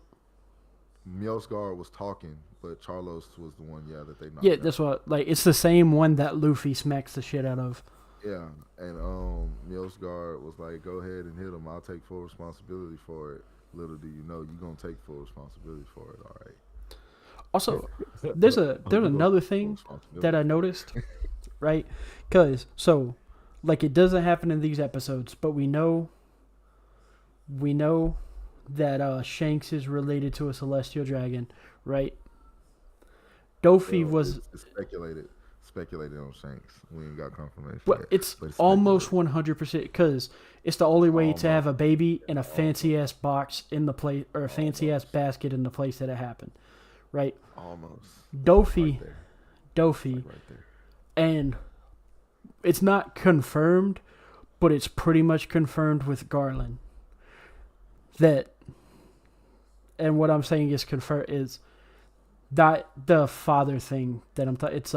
Miosgard was talking, but Charlos was the one, that they knocked out. Yeah, that's what. Like, it's the same one that Luffy smacks the shit out of. Yeah, and Miosgard was like, "Go ahead and hit him. I'll take full responsibility for it." Little do you know, you're gonna take full responsibility for it. All right. Also, there's another thing that I noticed, right? Because like, it doesn't happen in these episodes, but we know that Shanks is related to a celestial dragon, right? Dofi was speculated on Shanks. We ain't got confirmation. Well, it's almost 100%, because it's the only way to have a baby in a fancy ass box in the place, or a fancy ass basket in the place that it happened, right? Almost. Dofi, right there. And it's not confirmed, but it's pretty much confirmed with Garland that, and what I'm saying is confer is that the father thing that I'm talking. It's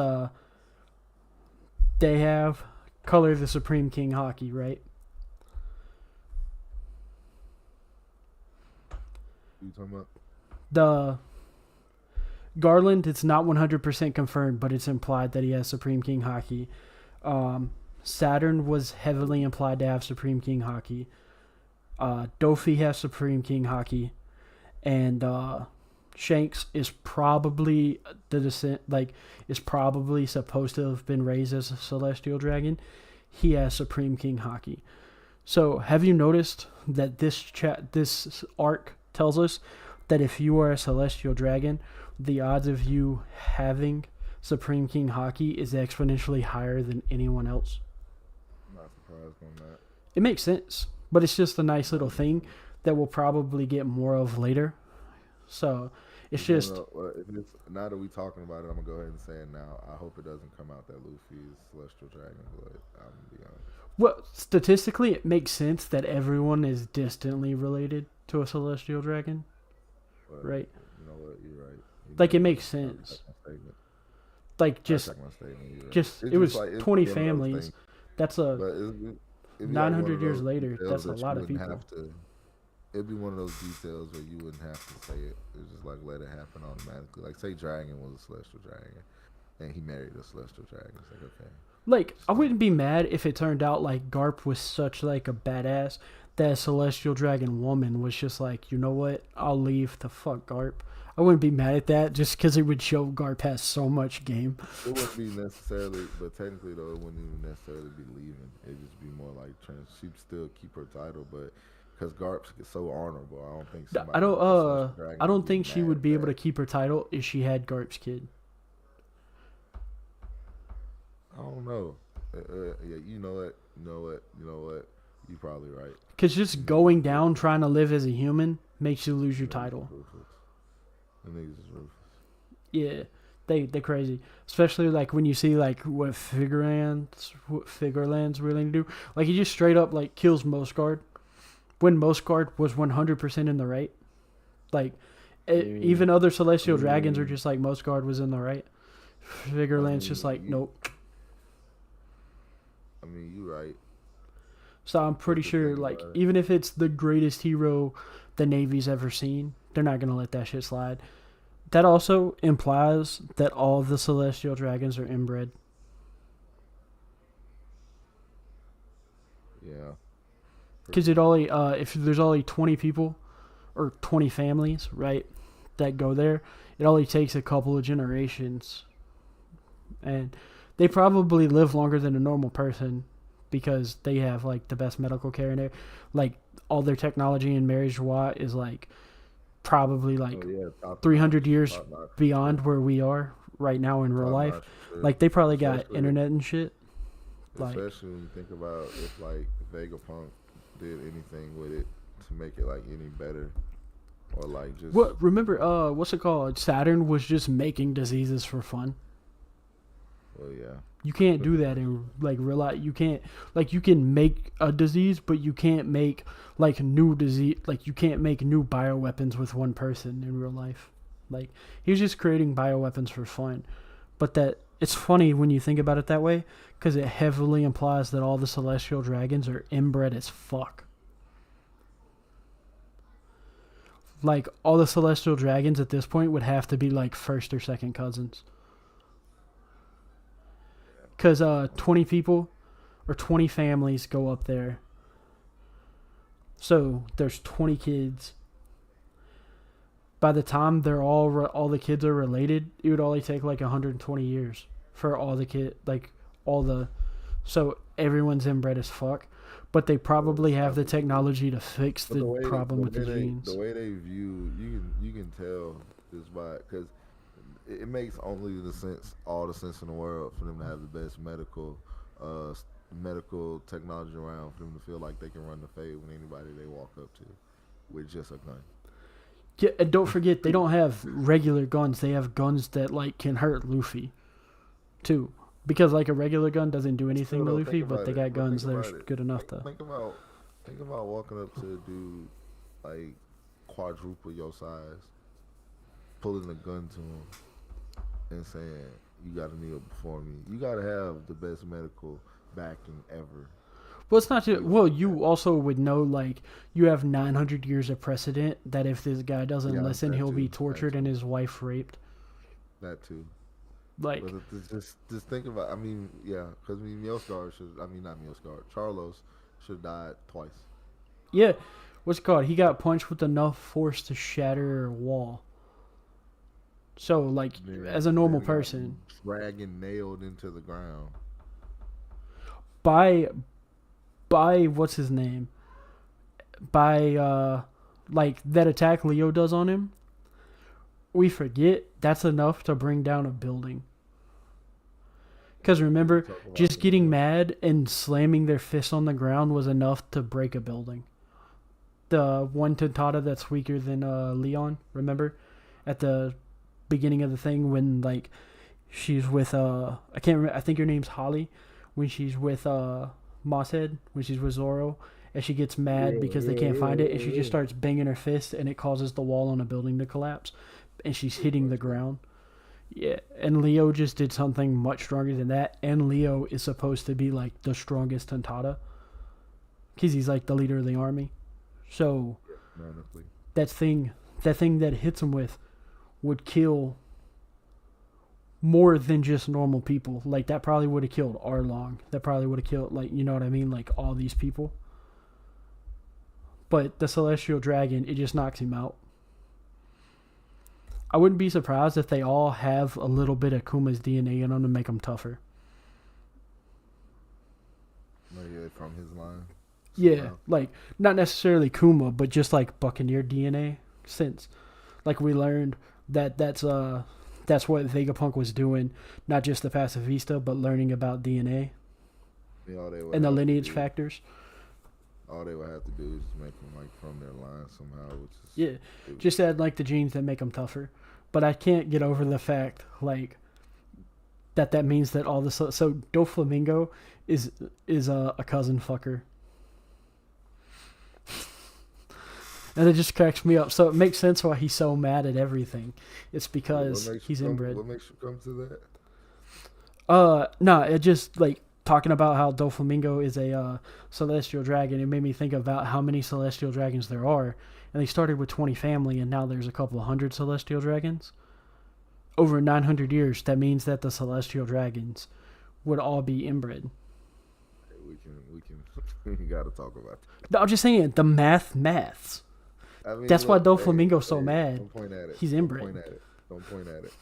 they have Color the Supreme King Hockey, right? You talking about? The Garland, it's not 100% confirmed, but it's implied that he has Supreme King Hockey. Saturn was heavily implied to have Supreme King Hockey. Dofi has Supreme King Hockey, and Shanks is probably the descent, is probably supposed to have been raised as a celestial dragon. He has Supreme King Hockey. So, have you noticed that this arc tells us that if you are a celestial dragon, the odds of you having Supreme King Hockey is exponentially higher than anyone else? I'm not surprised on that. It makes sense, but it's just a nice little thing that we'll probably get more of later. So it's just now that we're talking about it, I'm gonna go ahead and say it now. I hope it doesn't come out that Luffy is Celestial Dragon, but I'm gonna be honest. Well, statistically, it makes sense that everyone is distantly related to a celestial dragon, But right? You know what? You're right. It makes sense. It was 20 families. That's a 900 years later. That's a lot of people. It'd be one of those details where you wouldn't have to say it. It's just like let it happen automatically. Like say Dragon was a celestial dragon, and he married a celestial dragon. It's like okay. Like I wouldn't be mad if it turned out like Garp was such like a badass that a celestial dragon woman was just like, you know what, I'll leave to fuck Garp. I wouldn't be mad at that just because it would show Garp has so much game. It wouldn't be necessarily, but technically though, it wouldn't even necessarily be leaving. It'd just be more like she'd still keep her title, but. Because Garp's so honorable, I don't think. I don't think she would be able to keep her title if she had Garp's kid. I don't know. Yeah, you know what? You're probably right. Because just going down trying to live as a human makes you lose your title. The niggas is ruthless. Yeah, they crazy. Especially like when you see like what Figureland's willing to do. Like he just straight up like kills Mosgard. When Mosgard was 100% in the right. Like, even other celestial dragons are just like, Mosgard was in the right. Figureland's just like, nope. I mean, you're right. So I'm pretty sure, like, even if it's the greatest hero the Navy's ever seen, they're not going to let that shit slide. That also implies that all of the celestial dragons are inbred. Yeah. Because it only, if there's only 20 people or 20 families, right, that go there, it only takes a couple of generations. And they probably live longer than a normal person because they have, like, the best medical care in there. Like, all their technology in Mary Joie is, like, probably, like, 300 years beyond where we are right now in real life. Like, they probably got internet and shit. Especially when you think about if, like, Vegapunk did anything with it to make it like any better or like just remember what's it called, Saturn was just making diseases for fun. Well, yeah, you can't do that in like real life. You can't, like, you can make a disease but you can't make like new disease, like you can't make new bioweapons with one person in real life. Like he was just creating bioweapons for fun. But that it's funny when you think about it that way, because it heavily implies that all the celestial dragons are inbred as fuck. Like, all the celestial dragons at this point would have to be, like, first or second cousins. Because 20 people or 20 families go up there. So, there's 20 kids. By the time they're all the kids are related, it would only take like 120 years for all the so everyone's inbred as fuck, but they probably have the technology to fix the problem with the genes. The way they view you can tell just by because it makes all the sense in the world for them to have the best medical technology around for them to feel like they can run the fade with anybody they walk up to with just a gun. Yeah, and don't forget, they don't have regular guns. They have guns that, like, can hurt Luffy, too. Because, like, a regular gun doesn't do anything to Luffy, but they got guns that are good enough to... Think about walking up to a dude like quadruple your size, pulling a gun to him and saying, "You got to kneel before me." You got to have the best medical backing ever. Well, it's not just. You Well, want you also would know, like, you have 900 years of precedent that if this guy doesn't yeah, listen, that he'll be too, tortured and his wife raped. that too. Like, But just think about. I mean, yeah, because Mjolnir should. I mean, not Mjolnir. Charlos should have died twice. yeah, what's it called? He got punched with enough force to shatter a wall. So, like, as a normal Then he got person, dragging nailed into the ground. by what's his name? By like that attack Leo does on him, we forget that's enough to bring down a building. Because remember, just getting mad and slamming their fist on the ground was enough to break a building. The one Tentata that's weaker than Leon, remember? At the beginning of the thing when, like, she's with, I can't remember, I think her name's Holly. When she's with Mosshead, when she's with Zoro, and she gets mad because they can't find it, and she just starts banging her fist, and it causes the wall on a building to collapse, and she's hitting the ground. Yeah, and Leo just did something much stronger than that, and Leo is supposed to be like the strongest Tentata, because he's like the leader of the army. So Honestly. that thing that hits him with would kill more than just normal people. Like, that probably would have killed Arlong. That probably would have killed, like, you know what I mean? Like, all these people. But the Celestial Dragon, it just knocks him out. I wouldn't be surprised if they all have a little bit of Kuma's DNA in them to make them tougher. Like, from his line. Yeah, like, not necessarily Kuma, but just like Buccaneer DNA. Since, like, we learned that's what Vegapunk was doing, not just the Pacifista, but learning about DNA and the lineage factors. All they would have to do is just make them like from their line somehow, which is Just add like the genes that make them tougher. But I can't get over the fact like that means that all this. So Doflamingo is a cousin fucker. And it just cracks me up. So it makes sense why he's so mad at everything. It's because he's inbred. What makes you come to that? No, it just like talking about how Doflamingo is a celestial dragon. It made me think about how many celestial dragons there are. And they started with 20 family, and now there's a couple of hundred celestial dragons. Over 900 years, that means that the celestial dragons would all be inbred. We gotta talk about that. No, I'm just saying, the maths. I mean, that's why Doflamingo's so mad. Don't point at it. He's inbred. Don't point at it.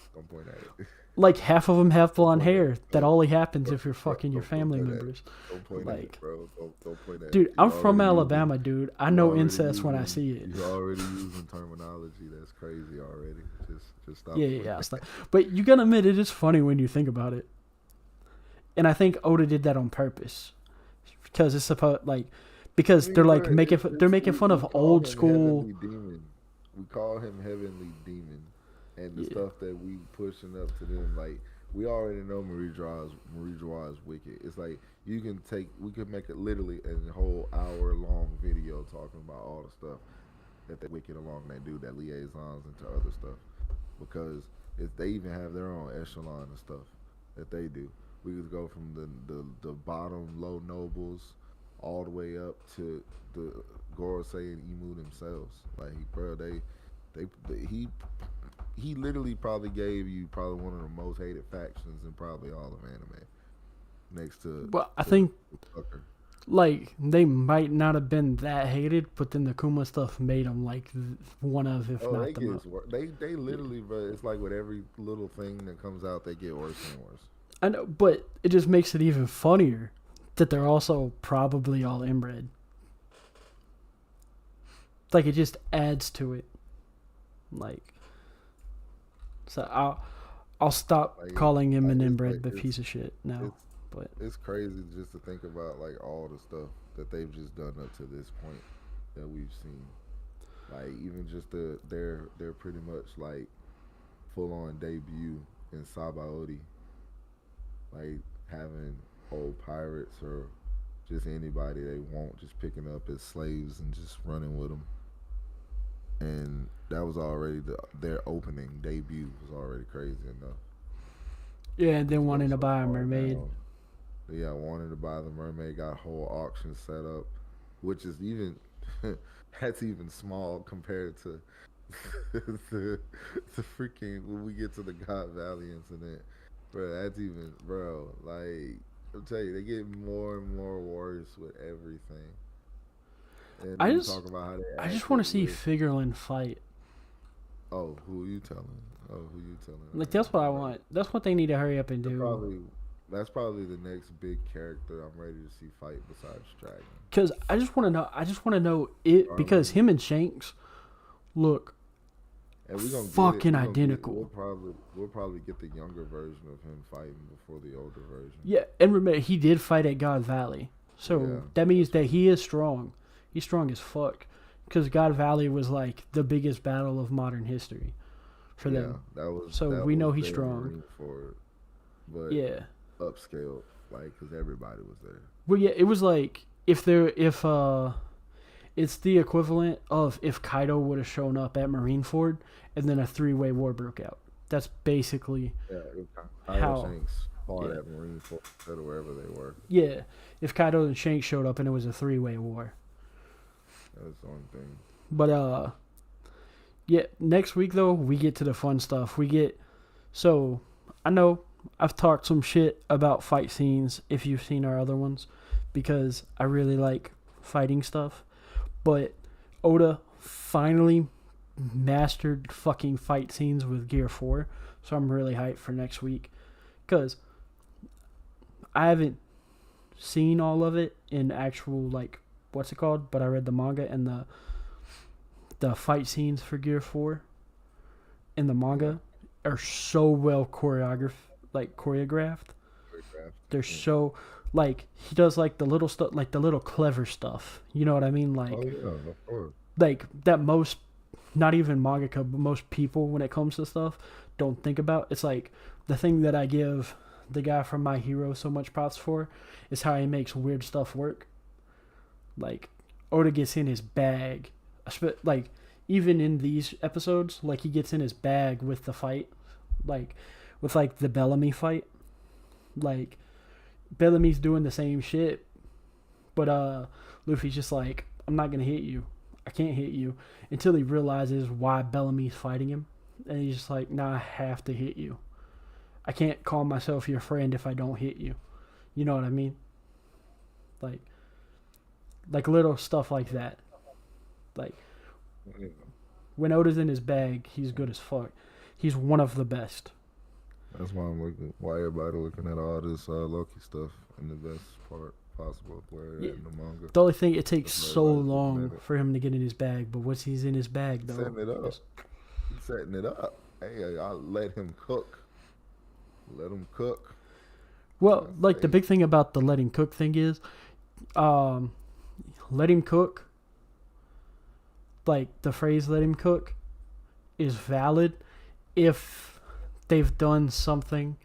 Like, half of them have blonde hair. That only happens if you're fucking your family members. Don't point at it, bro. Don't point at it. Dude, I'm from Alabama, dude. I know incest when I see it. You're already using terminology. That's crazy already. Just stop. Yeah. Stop. But you gotta admit, it is funny when you think about it. And I think Oda did that on purpose. Because it's supposed, like, because they're like making fun of old school. We call him Heavenly Demon, and the stuff that we pushing up to them, like, we already know Marie Joie is wicked. It's like we could make it literally a whole hour-long video talking about all the stuff that they wicked along they do, that liaisons into other stuff, because if they even have their own echelon and stuff that they do. We could go from the bottom low nobles all the way up to the Gorosei and Imu themselves. Like, bro, he literally probably gave you probably one of the most hated factions in probably all of anime. Next to, well, I think like they might not have been that hated, but then the Kuma stuff made them like one of, if not the most. They literally, bro. It's like with every little thing that comes out, they get worse and worse. I know, but it just makes it even funnier that they're also probably all inbred. Like, it just adds to it. Like, so I'll stop calling him an inbred piece of shit now. But it's crazy just to think about like all the stuff that they've just done up to this point that we've seen. Like, even just they're pretty much like full on debut in Sabaody. Like, having old pirates or just anybody they want just picking up as slaves and just running with them. and that was already their opening debut was already crazy enough. Yeah, and then To go wanting to so buy a far mermaid. down. Yeah, wanted to buy the mermaid, got a whole auction set up, which is even that's even small compared to the freaking when we get to the God Valley incident, bro. That's even, bro. Like I'm telling you, they get more and more worse with everything. And I then you just talk about how I they just want acted to see with, Figureland fight. oh, who are you telling? Oh, who you telling Like right that's what I now? want. That's what they need to hurry up and They're do. probably that's probably the next big character I'm ready to see fight besides Dragon. Cause I just want to know. I just want to know it because Armin. him and Shanks look And we're gonna get it. fucking We're gonna get. identical. We'll probably get the younger version of him fighting before the older version. Yeah, and remember he did fight at God Valley, Yeah, so that means that's that true. he is strong. He's strong as fuck. Because God Valley was like the biggest battle of modern history for Yeah, them. that was So that we know was he's their strong. marine for it, but Yeah. upscaled, like because everybody was there. Well, yeah, it was like if it's the equivalent of if Kaido would have shown up at Marineford and then a three-way war broke out. That's basically Yeah, if Kaido how. Shanks fought Yeah. at Marineford or wherever they were. Yeah, if Kaido and Shanks showed up and it was a three-way war. That was the only thing. But yeah, next week though we get to the fun stuff. So I know I've talked some shit about fight scenes if you've seen our other ones because I really like fighting stuff. But Oda finally mastered fucking fight scenes with Gear 4, so I'm really hyped for next week cuz I haven't seen all of it in actual like what's it called, but I read the manga and the fight scenes for Gear 4 in the Yeah, manga are so well choreographed. choreographed. They're Yeah. so like he does like the little stuff, like the little clever stuff. You know what I mean? Oh yeah, of course. Like that most not even mangaka, but most people when it comes to stuff don't think about. It's like the thing that I give the guy from My Hero so much props for is how he makes weird stuff work. Like Oda gets in his bag, like even in these episodes, like he gets in his bag with the fight, like with like the Bellamy fight. Like Bellamy's doing the same shit, but Luffy's just like, I'm not gonna hit you. I can't hit you until he realizes why Bellamy's fighting him, and he's just like, nah, I have to hit you. I can't call myself your friend if I don't hit you. You know what I mean? Like little stuff like that. Like Yeah. when Oda's in his bag, he's good as fuck. He's one of the best. That's why I'm looking. Why everybody looking at all this Loki stuff in the best part possible where Yeah. in the manga. The only thing, it takes That's why so everybody's looking long at it. for him to get in his bag, but once he's in his bag, though, Setting it up. He's setting it up. Hey, I'll let him cook. Let him cook. well, like the Hey, big thing about the let him cook thing is, um, let him cook, like the phrase let him cook, is valid if they've done something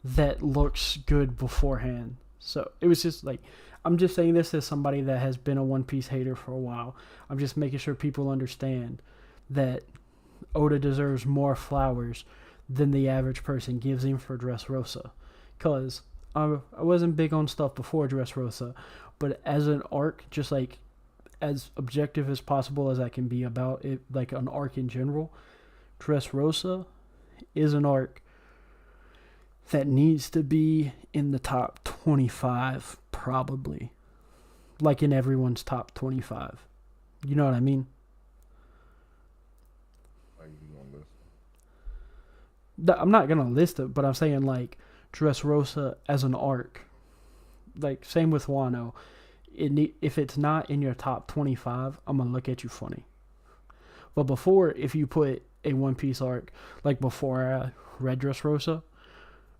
that looks good beforehand. So it was just like, I'm just saying this as somebody that has been a One Piece hater for a while. I'm just making sure people understand that Oda deserves more flowers than the average person gives him for Dressrosa. Because I wasn't big on stuff before Dressrosa, but as an arc, just like as objective as possible as I can be about it, like an arc in general, Dressrosa is an arc that needs to be in the top 25, probably. Like in everyone's top 25. You know what I mean? like you on this. I'm not going to list it, but I'm saying like Dressrosa as an arc. Like, same with Wano. If it's not in your top 25, I'm going to look at you funny. But before, if you put a One Piece arc, like before I read Dressrosa,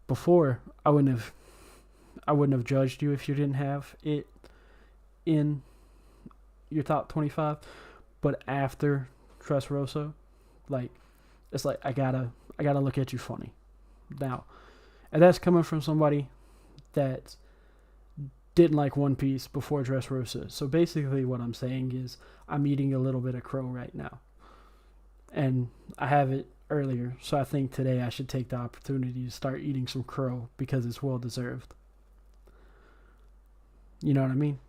before I wouldn't have judged you if you didn't have it in your top 25. But after Dressrosa, like it's like I gotta look at you funny now, and that's coming from somebody that didn't like One Piece before Dressrosa. So basically, what I'm saying is I'm eating a little bit of crow right now. and I have it earlier, so I think today I should take the opportunity to start eating some crow because it's well deserved. You know what I mean?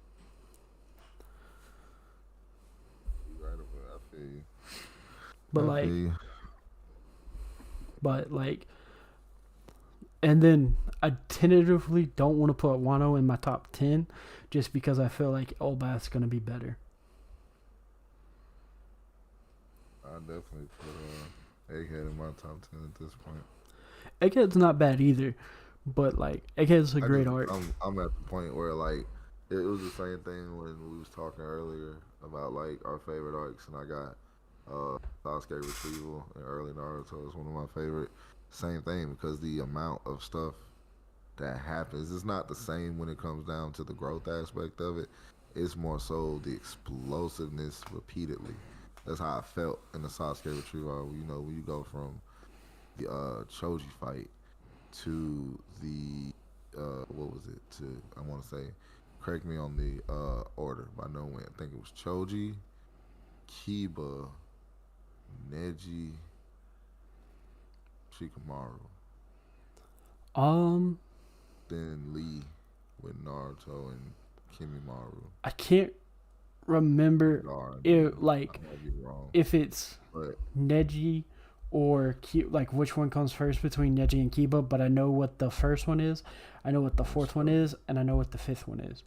You right about I feel you. But I feel like, you. but like, and then I tentatively don't want to put Wano in my top 10 just because I feel like Elbath's going to be better. I definitely put Egghead in my top 10 at this point. Egghead's not bad either, but like, Egghead's a great arc. I'm at the point where like it was the same thing when we was talking earlier about like our favorite arcs, and I got Sasuke retrieval and early Naruto is one of my favorite. Same thing because the amount of stuff that happens is not the same when it comes down to the growth aspect of it. It's more so the explosiveness repeatedly. That's how I felt in the Sasuke retrieval. You know, when you go from the Choji fight to the what was it? To I want to say, correct me on the order, but I know when. I think it was Choji, Kiba, Neji, Shikamaru, Um, then Lee with Naruto and Kimimaru. I can't remember it, like, I might be wrong, if it's but Neji or like which one comes first between Neji and Kiba, but I know what the first one is, I know what the fourth one is, and I know what the fifth one is.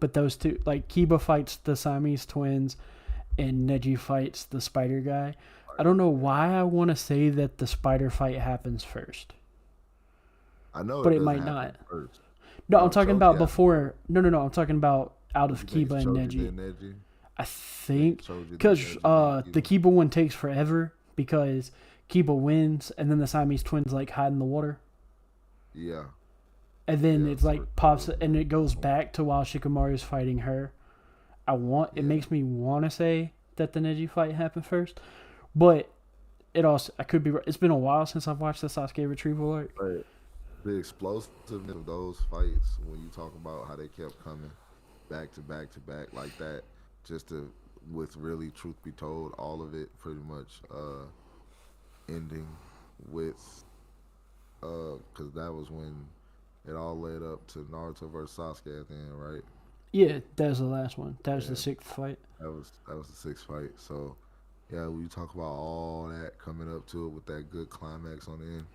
But those two, like Kiba fights the Siamese twins and Neji fights the spider guy. I don't know why I want to say that the spider fight happens first. I know But it doesn't might happen not. First. No, I'm talking Choji about happens before. No, I'm talking about out of You think Kiba it's and Choji Neji. then Neji? I think Choji then because Neji then the Kiba? Kiba one takes forever because Kiba wins and then the Siamese twins like hide in the water. Yeah. And then Yeah, it's like for pops sure. and it goes back to while Shikamaru's fighting her. It Yeah. makes me want to say that the Neji fight happened first, but it also I could be. It's been a while since I've watched the Sasuke retrieval arc. But the explosiveness of those fights, when you talk about how they kept coming back to back to back like that, just to, with really truth be told, all of it pretty much ending with, because that was when it all led up to Naruto versus Sasuke at the end, right? Yeah, that was the last one. That was the Yeah, sixth fight. that was the sixth fight. So yeah, when you talk about all that coming up to it with that good climax on the end,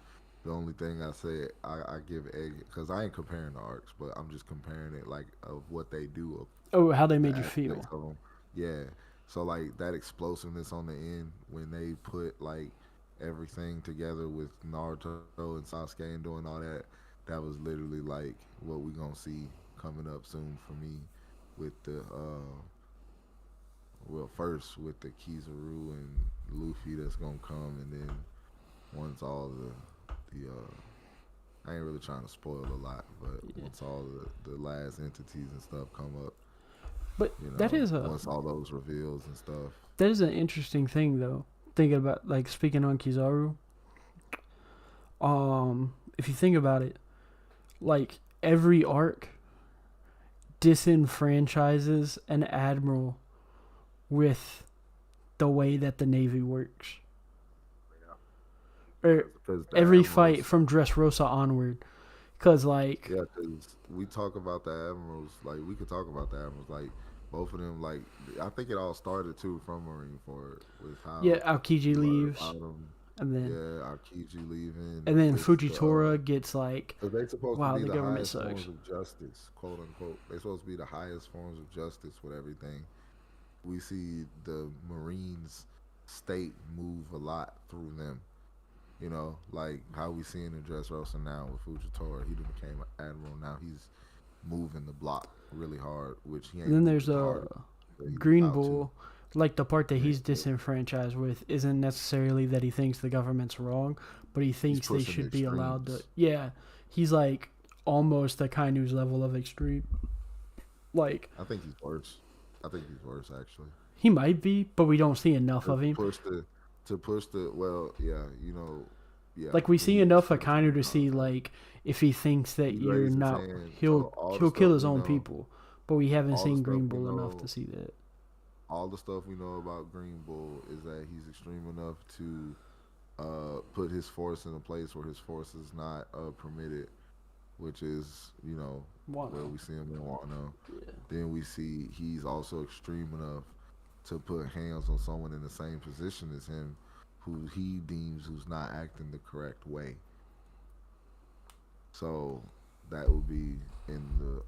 the only thing I say I give Egg because I ain't comparing the arcs, but I'm just comparing it like of what they do of Oh, how they the made you aspects feel? of them. Yeah. So like that explosiveness on the end when they put like everything together with Naruto and Sasuke and doing all that, that was literally like what we gonna see coming up soon for me with the well first with the Kizaru and Luffy that's gonna come, and then once all the I ain't really trying to spoil a lot, but Yeah. once all the last entities and stuff come up, But you that know, is once all those reveals and stuff. an interesting thing though. Thinking about like speaking on Kizaru, if you think about it, like every arc disenfranchises an admiral with the way that the Navy works. Or Because the every admirals, fight from Dressrosa onward. Because, like, yeah, because we talk about the admirals, like we could talk about the admirals, like both of them, like I think it all started too from Marineford with yeah, how Aokiji he learned leaves. about them. And then, Yeah, Aokiji leaving and then with Fujitora gets, like, because they supposed to wow, be the the government highest sucks. forms of justice, quote unquote. They supposed to be the highest forms of justice with everything. We see the Marines state move a lot through them. You know, like how we seeing in Dressrosa now with Fujitora. He done became an admiral. Now he's moving the block really hard, which he And ain't then moved there's as hard as he's Green about to. Bull. Like, the part that Green he's Bull. disenfranchised with isn't necessarily that he thinks the government's wrong, but he He's thinks they pushing the should be allowed to. extremes. Yeah, he's, like, almost a Kainu's level of extreme. Like, I think he's worse. I think he's worse actually. he might be, but we don't see enough To of him. push the to push the well, yeah, you know, yeah. Like, we see He is enough of worse than Kainu to the see, conqueror. like, if he thinks that He you're raised his not, hand. he'll So all the he'll kill stuff his we own know, people. But we haven't all the seen stuff Green we Bull enough to know, see that. all the stuff we know about Green Bull is that he's extreme enough to put his force in a place where his force is not permitted, which is, where Wano. we see him in Wano. Yeah. Then we see he's also extreme enough to put hands on someone in the same position as him who he deems who's not acting the correct way. So that would be in the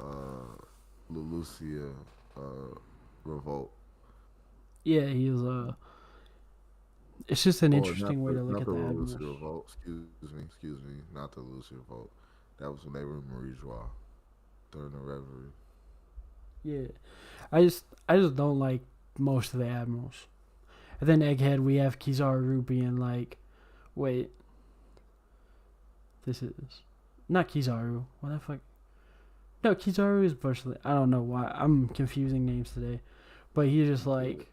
Lelucia uh, revolt. Yeah, he was it's just an Or not interesting way the to look not at the the Lelucia admirals. revolt. Excuse me, not the Lelucia revolt. That was when they were in Marie Joie during the reverie. Yeah. I just don't like most of the admirals. And then Egghead, we have Kizaru being like, wait, this is not Kizaru. What the fuck? No, Kizaru is Bushlet. I don't know why. I'm confusing names today. But he's just like,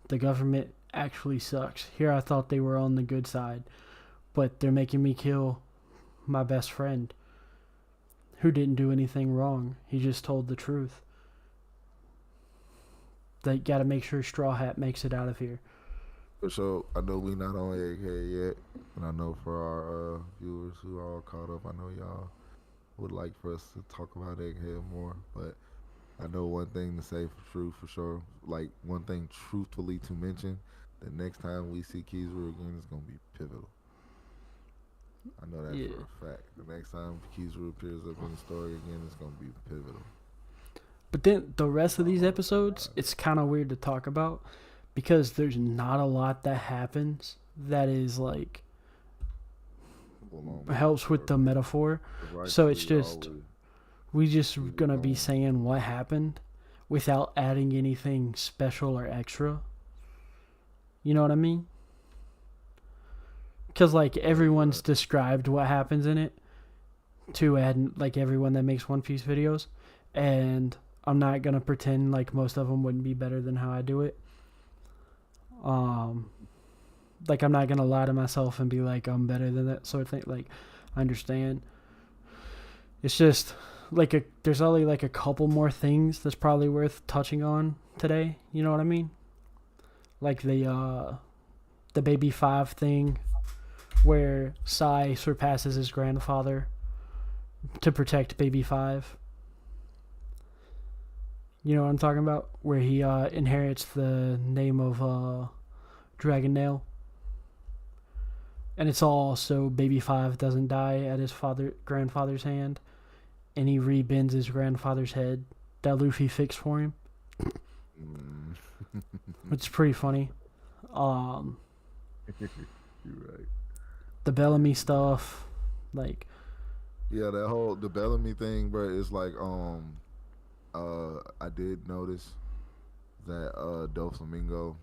the government actually sucks. Here I thought they were on the good side, but they're making me kill my best friend who didn't do anything wrong. He just told the truth. They got to make sure Straw Hat makes it out of here. So I know we not on Egghead yet, and I know for our viewers who are all caught up, I know y'all would like for us to talk about Egghead more. But I know one thing to say for true, for sure. Like one thing truthfully to mention, the next time we see Kizaru again is gonna be pivotal. I know that Yeah. for a fact. The next time Kizaru appears up in the story again, it's gonna be pivotal. But then the rest of these Oh episodes, God. it's kind of weird to talk about because there's not a lot that happens that is like Full on helps with the metaphor. So it's just we just keep it gonna be going. saying what happened without adding anything special or extra. You know what I mean? Because like everyone's described what happens in it to add like everyone that makes One Piece videos, and I'm not gonna pretend like most of them wouldn't be better than how I do it. Um, like I'm not gonna lie to myself and be like I'm better than that sort of thing. Like I understand. It's just like there's only like a couple more things that's probably worth touching on today. You know what I mean? Like the baby five thing where Sai surpasses his grandfather to protect baby five. You know what I'm talking about? Where he inherits the name of Dragon Nail. And it's all so baby five doesn't die at his grandfather's hand. And he rebends his grandfather's head that Luffy fixed for him. Mm. Which is pretty funny. Um, You're right. the Bellamy stuff, like Yeah, that whole the Bellamy thing, bro, is like I did notice that Doflamingo,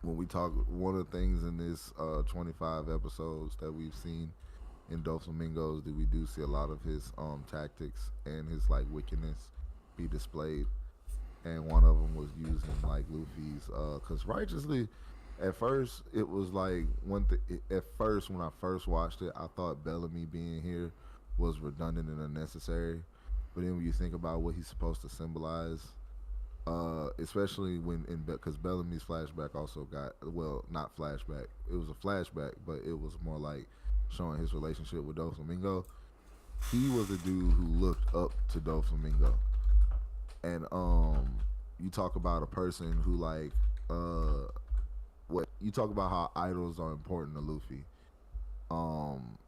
when we talk, one of the things in this 25 episodes that we've seen in Doflamingo is that we do see a lot of his tactics and his like wickedness be displayed, and one of them was using like Luffy's because righteously at first it was like at first when I first watched it I thought Bellamy being here was redundant and unnecessary, but then when you think about what he's supposed to symbolize, especially when in because Bellamy's flashback also got, well, not flashback, it was a flashback but it was more like showing his relationship with Doflamingo. He was a dude who looked up to Doflamingo, and you talk about a person who like what you talk about how idols are important to Luffy. um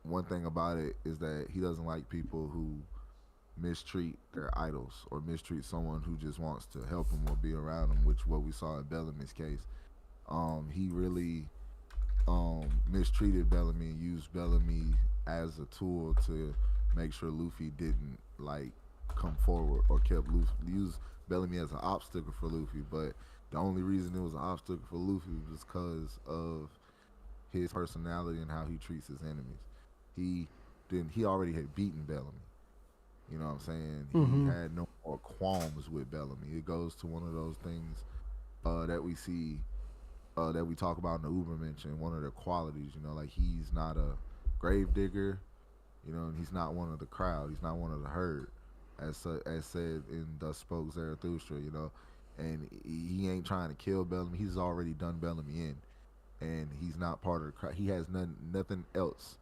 One thing about it is that he doesn't like people who mistreat their idols or mistreat someone who just wants to help him or be around him, which what we saw in Bellamy's case. He really mistreated Bellamy and used Bellamy as a tool to make sure Luffy didn't like come forward, or kept Luffy used Bellamy as an obstacle for Luffy. But the only reason it was an obstacle for Luffy was because of his personality and how he treats his enemies. He didn't. He already had beaten Bellamy. You know what I'm saying? He mm-hmm. had no more qualms with Bellamy. It goes to one of those things that we see, that we talk about in the Uber mention. One of their qualities, like he's not a grave digger, and he's not one of the crowd. He's not one of the herd, as said in Thus Spoke Zarathustra. and he ain't trying to kill Bellamy. He's already done Bellamy in, and he's not part of the crowd. He has nothing else.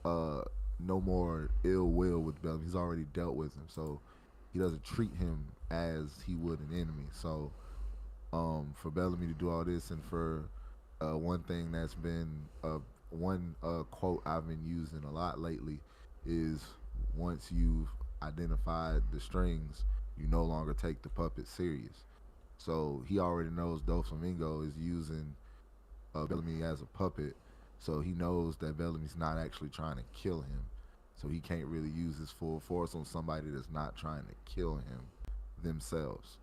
No more ill will with Bellamy. He's already dealt with him, so he doesn't treat him as he would an enemy. So, for Bellamy to do all this, and for one thing that's been one quote I've been using a lot lately is, once you've identified the strings, you no longer take the puppet serious. So he already knows Doflamingo is using Bellamy as a puppet, so he knows that Bellamy's not actually trying to kill him. So he can't really use his full force on somebody that's not trying to kill him themselves.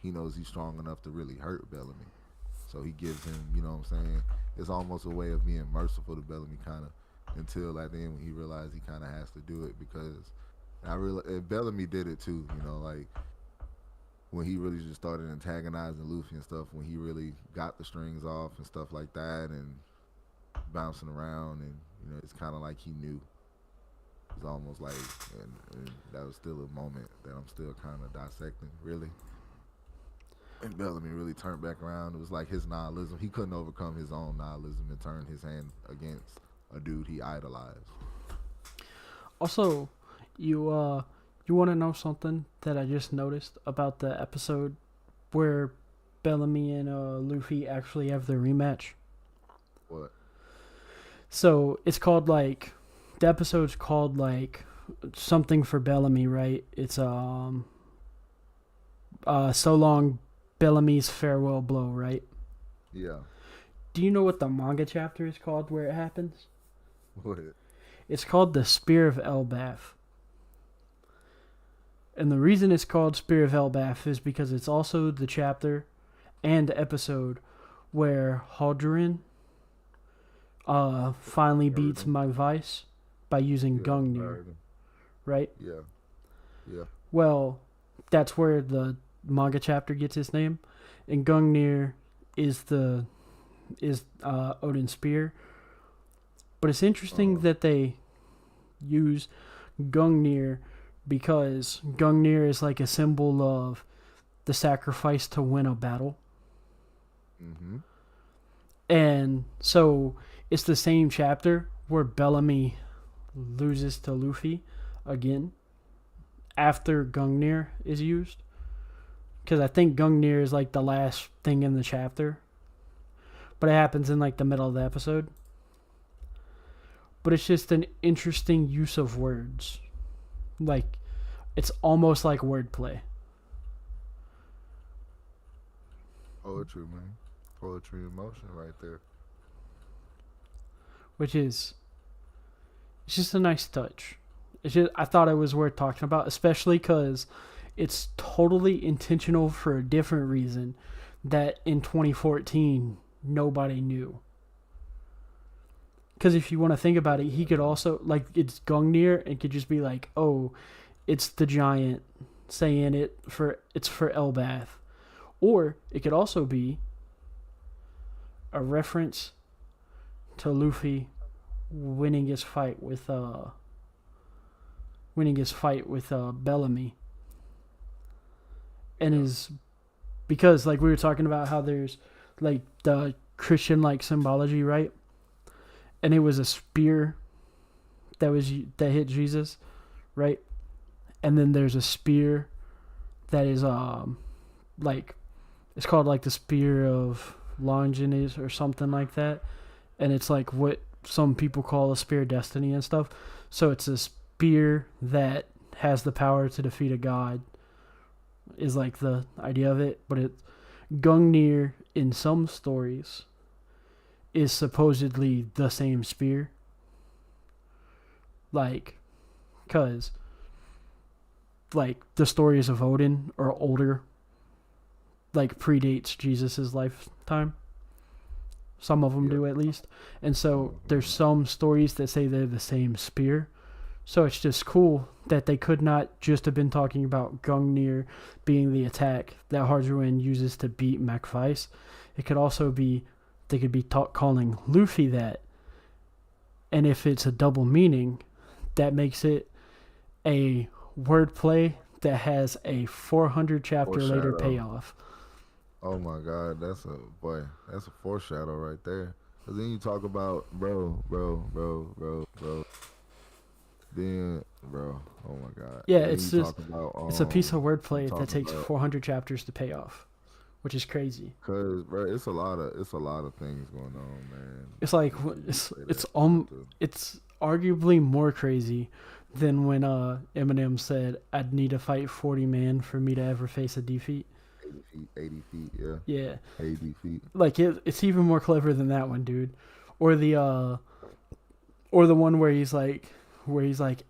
He knows he's strong enough to really hurt Bellamy. So he gives him, you know what I'm saying? It's almost a way of being merciful to Bellamy, kind of, until at the end when he realized he kind of has to do it, because Bellamy did it too, you know, like when he really just started antagonizing Luffy and stuff, when he really got the strings off and stuff like that and bouncing around, and, you know, it's kind of like he knew. It's almost like, and that was still a moment that I'm still kind of dissecting, really. And Bellamy really turned back around. It was like his nihilism. He couldn't overcome his own nihilism and turn his hand against a dude he idolized. Also, you want to know something that I just noticed about the episode where Bellamy and Luffy actually have their rematch? What? So it's called, like, the episode's called, like, something for Bellamy, right? It's so long Bellamy's farewell blow, right? Yeah. Do you know what the manga chapter is called where it happens? What? It's called the Spear of Elbaf. And the reason it's called Spear of Elbaf is because it's also the chapter and the episode where Haldoran finally beats Magvice by using Gungnir, right? Yeah. Yeah. Well, that's where the manga chapter gets its name, and Gungnir is Odin's spear. But it's interesting that they use Gungnir because Gungnir is like a symbol of the sacrifice to win a battle. Mm-hmm. And so it's the same chapter where Bellamy loses to Luffy again after Gungnir is used. Because I think Gungnir is like the last thing in the chapter. But it happens in like the middle of the episode. But it's just an interesting use of words. Like, it's almost like wordplay. Poetry, man. Poetry in motion right there. Which is, it's just a nice touch. It's just, I thought it was worth talking about, especially because it's totally intentional for a different reason that in 2014 nobody knew. Because if you want to think about it, he could also, like, it's Gungnir, and could just be like, oh, it's the giant saying it's for Elbaf. Or it could also be a reference to Luffy winning his fight with Bellamy. And because, like, we were talking about how there's, like, the Christian, like, symbology, right? And it was a spear that hit Jesus, right? And then there's a spear that is like, it's called like the Spear of Longinus or something like that, and it's like what some people call a spear of destiny and stuff. So it's a spear that has the power to defeat a god, is like the idea of it. But Gungnir in some stories is supposedly the same spear. Like, because, like, the stories of Odin are older, like, predates Jesus' lifetime. Some of them do, at least. And so there's some stories that say they're the same spear. So it's just cool that they could not just have been talking about Gungnir being the attack that Haldoran uses to beat Magvice. It could also be, they could be calling Luffy that. And if it's a double meaning, that makes it a wordplay that has a 400 chapter later payoff. Oh my God, that's a foreshadow right there. Cause then you talk about bro. Then oh my God. Yeah, Then it's you just talk about it's a piece of you wordplay that talking takes about 400 chapters to pay off, which is crazy. cause bro, it's a lot of things going on, man. It's like If you it's say it's that for the it's arguably more crazy than when Eminem said I'd need to fight 40 men for me to ever face a defeat. 80 feet, yeah, Yeah, 80 feet. like it's even more clever than that one, dude. Or or the one where he's like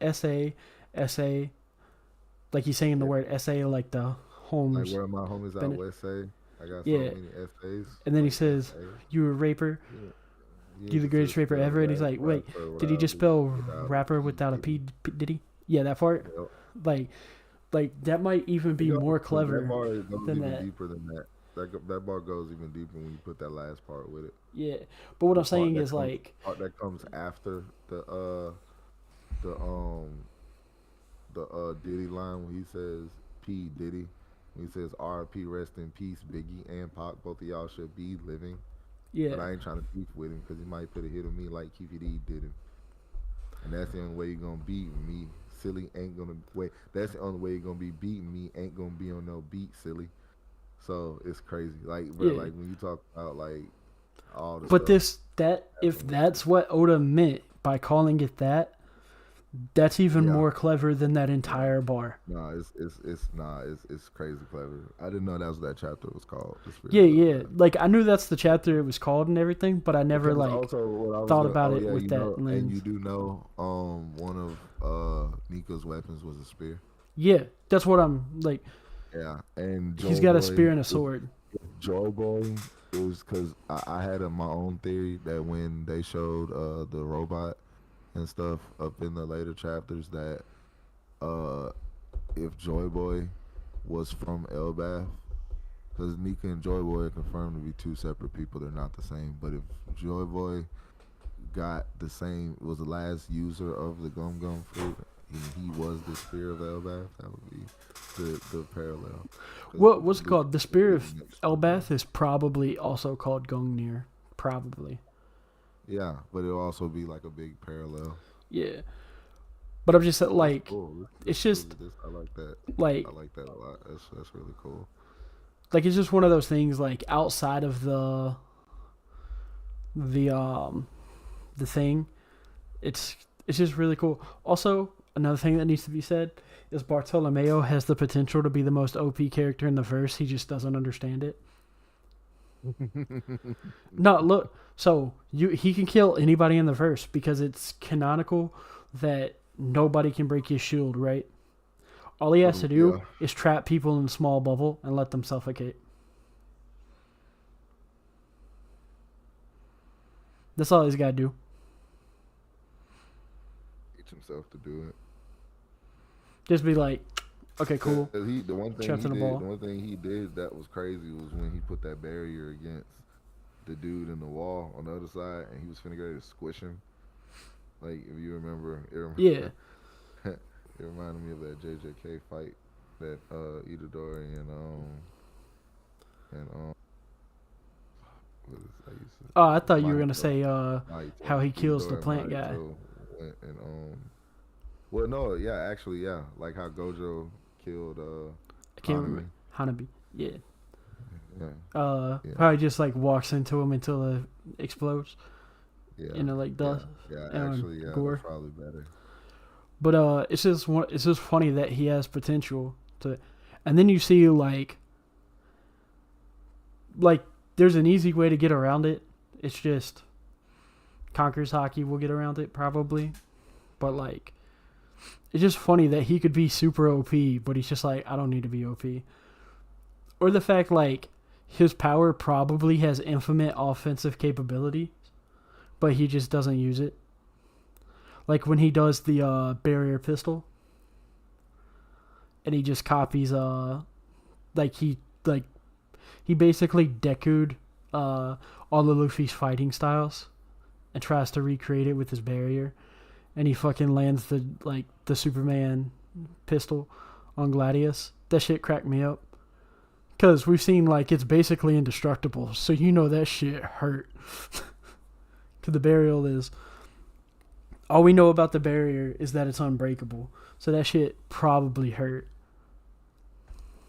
SA, like he's saying the Yeah. word SA like the Like Holmes. where my homies out Bennett. west say, I got so Yeah, many essays. and then he Like says essays. you a raper, Yeah. You you the ain't greatest just raper spell ever, and he's like, wait, rapper did he just without spell without a rapper P, without a did he? Did he? Yeah, that part. Yep. Like like that might even It be goes, more but that clever bar goes than even that. deeper than that. That bar goes even deeper when you put that last part with it. Yeah, but what The I'm part saying that is comes like, part that comes after the Diddy line when he says P Diddy, when he says R.P. rest in peace Biggie and Pac, both of y'all should be living. yeah, But I ain't trying to beef with him because he might put a hit on me like Keefy D did him. And that's the only way you're gonna beat me. Silly ain't gonna wait. That's the only way you're gonna be beating me. Ain't gonna be on no beat, silly. So it's crazy. Like, bro, yeah. like when you talk about like all the But stuff that if happening. that's what Oda meant by calling it that, that's even Yeah. more clever than that Nah, entire bar. nah, it's crazy clever. I didn't know that was what that chapter was called. The Yeah, spirit of yeah. man. Like I knew that's the chapter it was called and everything, but I never Because like also what I was thought gonna about oh it yeah, with you that know, and lens. you do know one of Nico's weapons was a spear. Yeah, that's what I'm like. Yeah. And He's Joy got a Boy spear and a sword. Joy Boy is because I had my own theory that when they showed the robot and stuff up in the later chapters that uh if Joy Boy was from Elbath, because Nika and Joy Boy are confirmed to be two separate people, they're not the same. But if Joy Boy got the same, was the last user of the Gum Gum fruit, and he was the spear of Elbath, that would be the parallel. Because What's it Luffy called? The was spear using of it for Elbath is probably also called Gungnir. Probably. yeah, but it'll also be like a big parallel. Yeah. But I'm just So that's like cool. it's just I like that. like I like that a lot. That's really cool. it's just one of those things like outside of the the thing, it's just really cool. Also, another thing that needs to be said is Bartolomeo has the potential to be the most OP character in the verse. He just doesn't understand it. No, look. So he can kill anybody in the verse because it's canonical that nobody can break his shield, right? All he has to do Yeah. is trap people in a small bubble and let them suffocate. That's all he's got to do. Teach himself to do it. Just be like, okay, cool. 'Cause the one thing Trapped he in a did, ball. the one thing he did that was crazy was when he put that barrier against the dude in the wall on the other side, and he was finna go to squish him. Like if you remember, Yeah. it reminded me of that JJK fight that Itadori and what is I used to Oh, I thought you were gonna Mahito, say Mahito, how he kills the Itadori and plant guy. Mahito went and well no yeah actually yeah like how Gojo killed I can't Hanami. remember. Hanabi. Yeah. Yeah. Yeah. Probably just like walks into him until it explodes. Yeah. You know, like dust. Yeah, and actually, yeah, gore. that's probably better. But it's just funny that he has potential to, and then you see like there's an easy way to get around it. It's just Conqueror's Hockey will get around it probably, but like it's just funny that he could be super OP, but he's just like I don't need to be OP, or the fact like his power probably has infinite offensive capability, but he just doesn't use it. Like when he does the barrier pistol, and he just copies like he basically Deku'd all of Luffy's fighting styles, and tries to recreate it with his barrier, and he fucking lands the Superman pistol on Gladius. That shit cracked me up, Because we've seen, like, it's basically indestructible. So you know that shit hurt. Because the burial is... All we know about the barrier is that it's unbreakable. So that shit probably hurt.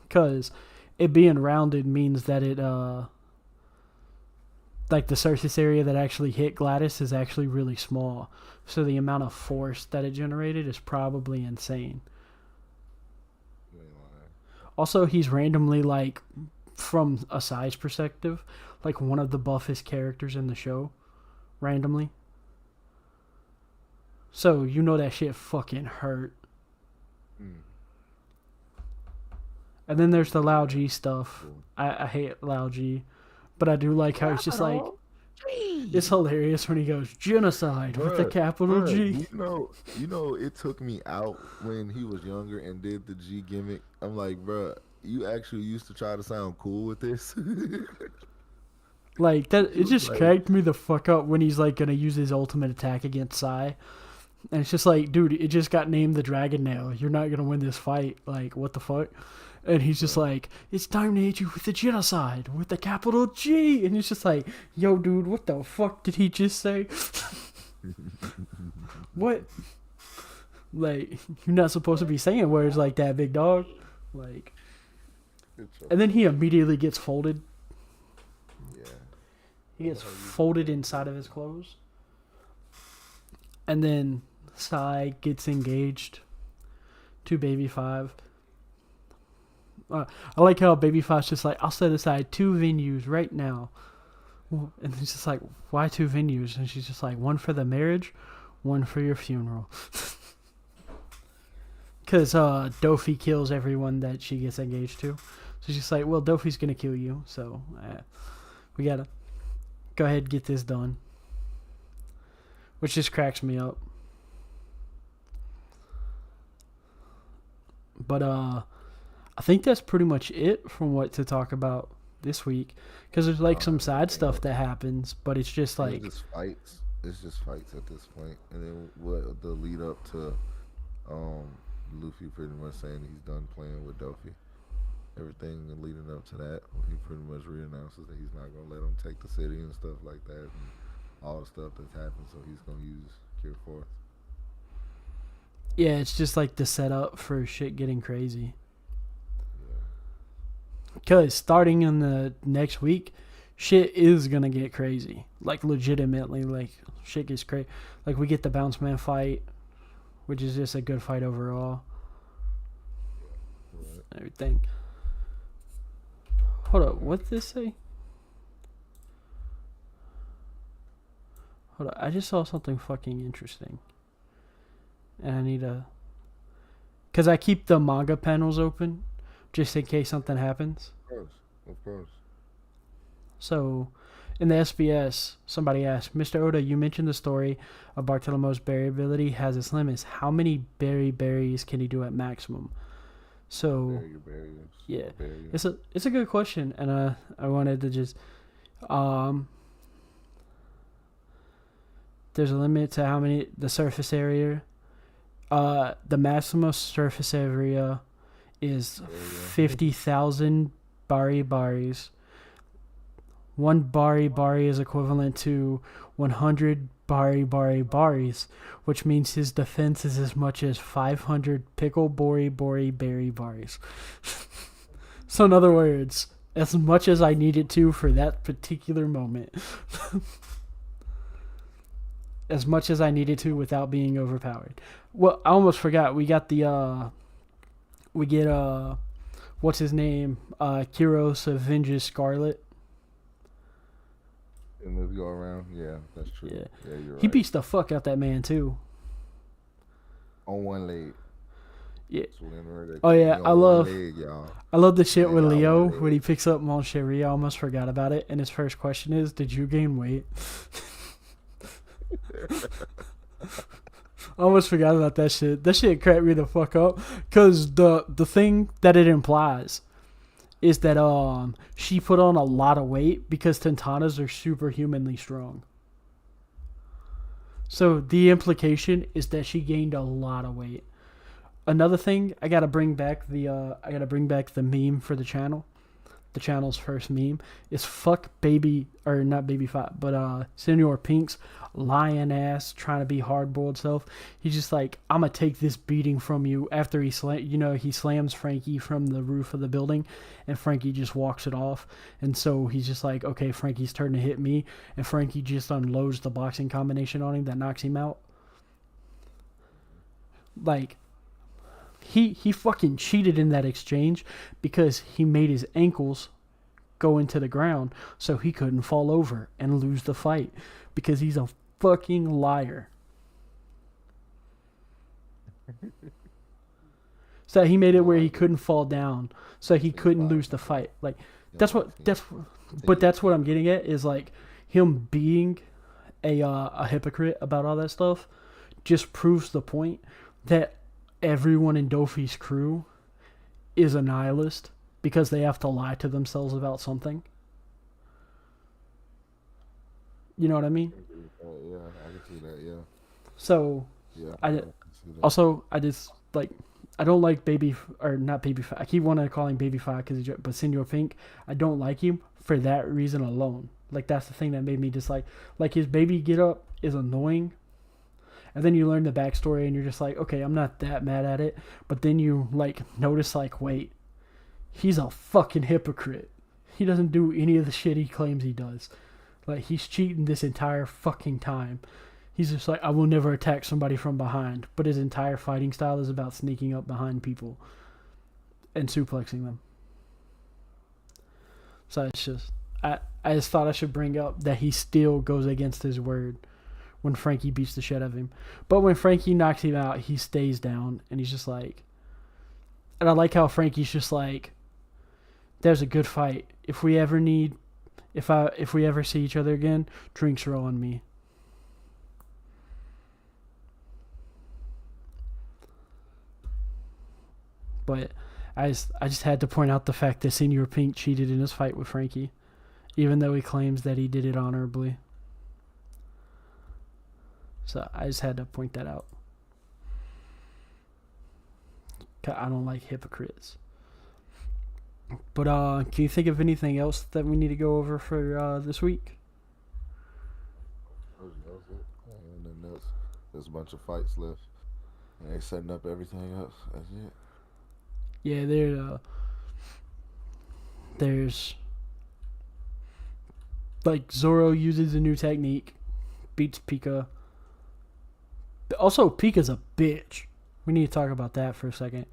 Because it being rounded means that it, like, the surface area that actually hit Gladys is actually really small. So the amount of force that it generated is probably insane. Also, he's randomly, like, from a size perspective, like one of the buffest characters in the show. Randomly. So, you know that shit fucking hurt. And then there's the Lao G stuff. I hate Lao G. But I do like how he's just like... It's hilarious when he goes, genocide with the capital G. You know, it took me out when he was younger and did the G gimmick. I'm like, bruh, you actually used to try to sound cool with this? Like, that, it just cracked me the fuck up when he's, like, gonna use his ultimate attack against Sai. And it's just like, dude, it just got named the Dragon Nail. You're not gonna win this fight. Like, what the fuck? And he's just like, it's time to hit you with the genocide, with the capital G. And it's just like, yo, dude, what the fuck did he just say? What? Like, you're not supposed to be saying words like that, big dog. Like, and then he immediately gets folded. Yeah. He gets folded inside of his clothes. And then Sai gets engaged to Baby Five. I like how Baby Five's just like, I'll set aside 2 venues right now. And he's just like, why 2 venues? And she's just like, one for the marriage, one for your funeral. Because Dofi kills everyone that she gets engaged to. So she's just like, well, Dofi's going to kill you. So we got to go ahead and get this done. Which just cracks me up. But I think that's pretty much it from what to talk about this week. Because there's like some side stuff that happens, but it's just like... It's just fights. It's just fights at this point. And then what the lead up to Luffy pretty much saying he's done playing with Dofi. Everything leading up to that, he pretty much re-announces that he's not going to let him take the city and stuff like that. And all the stuff that's happened, so he's going to use Cure Force. Yeah, it's just like the setup for shit getting crazy. Because starting in the next week, shit is going to get crazy. Like, legitimately, like, shit gets crazy. Like, we get the Bounce Man fight, which is just a good fight overall. Everything. Hold up, what did this say? Hold up, I just saw something fucking interesting. And I need to... Because I keep the manga panels open, just in case something happens. Of course. So, in the SBS, somebody asked, Mr. Oda, you mentioned the story of Bartolomeo's berry ability has its limits. How many berries can he do at maximum? So, yeah, it's a good question, and I wanted to just, there's a limit to how many, the surface area, the maximum surface area is 50,000 baris. One bari is equivalent to 100 baris, which means his defense is as much as 500 pickle berry baris. So in other words, as much as I needed to for that particular moment. As much as I needed to without being overpowered. Well, I almost forgot. We got what's his name? Kyros avenges Scarlet. In this go around, yeah, that's true. Yeah, you're right. He beats the fuck out that man too. On one leg. Yeah. Oh yeah, I love the shit with Leo when he picks up Mon Chéri. I almost forgot about it. And his first question is, "Did you gain weight?" I almost forgot about that shit. That shit cracked me the fuck up. Cause the thing that it implies is that she put on a lot of weight because Tentanas are superhumanly strong. So the implication is that she gained a lot of weight. Another thing, I gotta bring back the meme for the channel. the channel's first meme, is fuck baby, or not baby five, but Senor Pink's lion ass trying to be hard boiled self. He's just like, I'm gonna take this beating from you after he slams Frankie from the roof of the building, and Frankie just walks it off. And so he's just like, okay, Frankie's turn to hit me, and Frankie just unloads the boxing combination on him that knocks him out. Like, he fucking cheated in that exchange because he made his ankles go into the ground so he couldn't fall over and lose the fight, because he's a fucking liar. So he made it where he couldn't fall down so he couldn't lose the fight. Like, that's what I'm getting at, is like him being a hypocrite about all that stuff just proves the point that everyone in Dofi's crew is a nihilist because they have to lie to themselves about something. You know what I mean? Yeah, I can see that. Yeah. So Yeah. I just like, I don't like not Baby Five. I keep wanting to call him Baby Five but Senor Pink, I don't like him for that reason alone. Like, that's the thing that made me dislike. Like, his baby get up is annoying. And then you learn the backstory and you're just like, okay, I'm not that mad at it. But then you like notice, like, wait, he's a fucking hypocrite. He doesn't do any of the shit he claims he does. Like, he's cheating this entire fucking time. He's just like, I will never attack somebody from behind. But his entire fighting style is about sneaking up behind people and suplexing them. So it's just, I just thought I should bring up that he still goes against his word when Frankie beats the shit out of him. But when Frankie knocks him out, he stays down, and he's just like... And I like how Frankie's just like, there's a good fight. If we ever see each other again, drinks are on me. But I just had to point out the fact that Senor Pink cheated in his fight with Frankie, even though he claims that he did it honorably. So I just had to point that out. I don't like hypocrites. But can you think of anything else that we need to go over for this week? There's a bunch of fights left, and they're setting up everything else. That's it. Yeah, there's like Zoro uses a new technique, beats Pika. Also, Pika's a bitch. We need to talk about that for a second.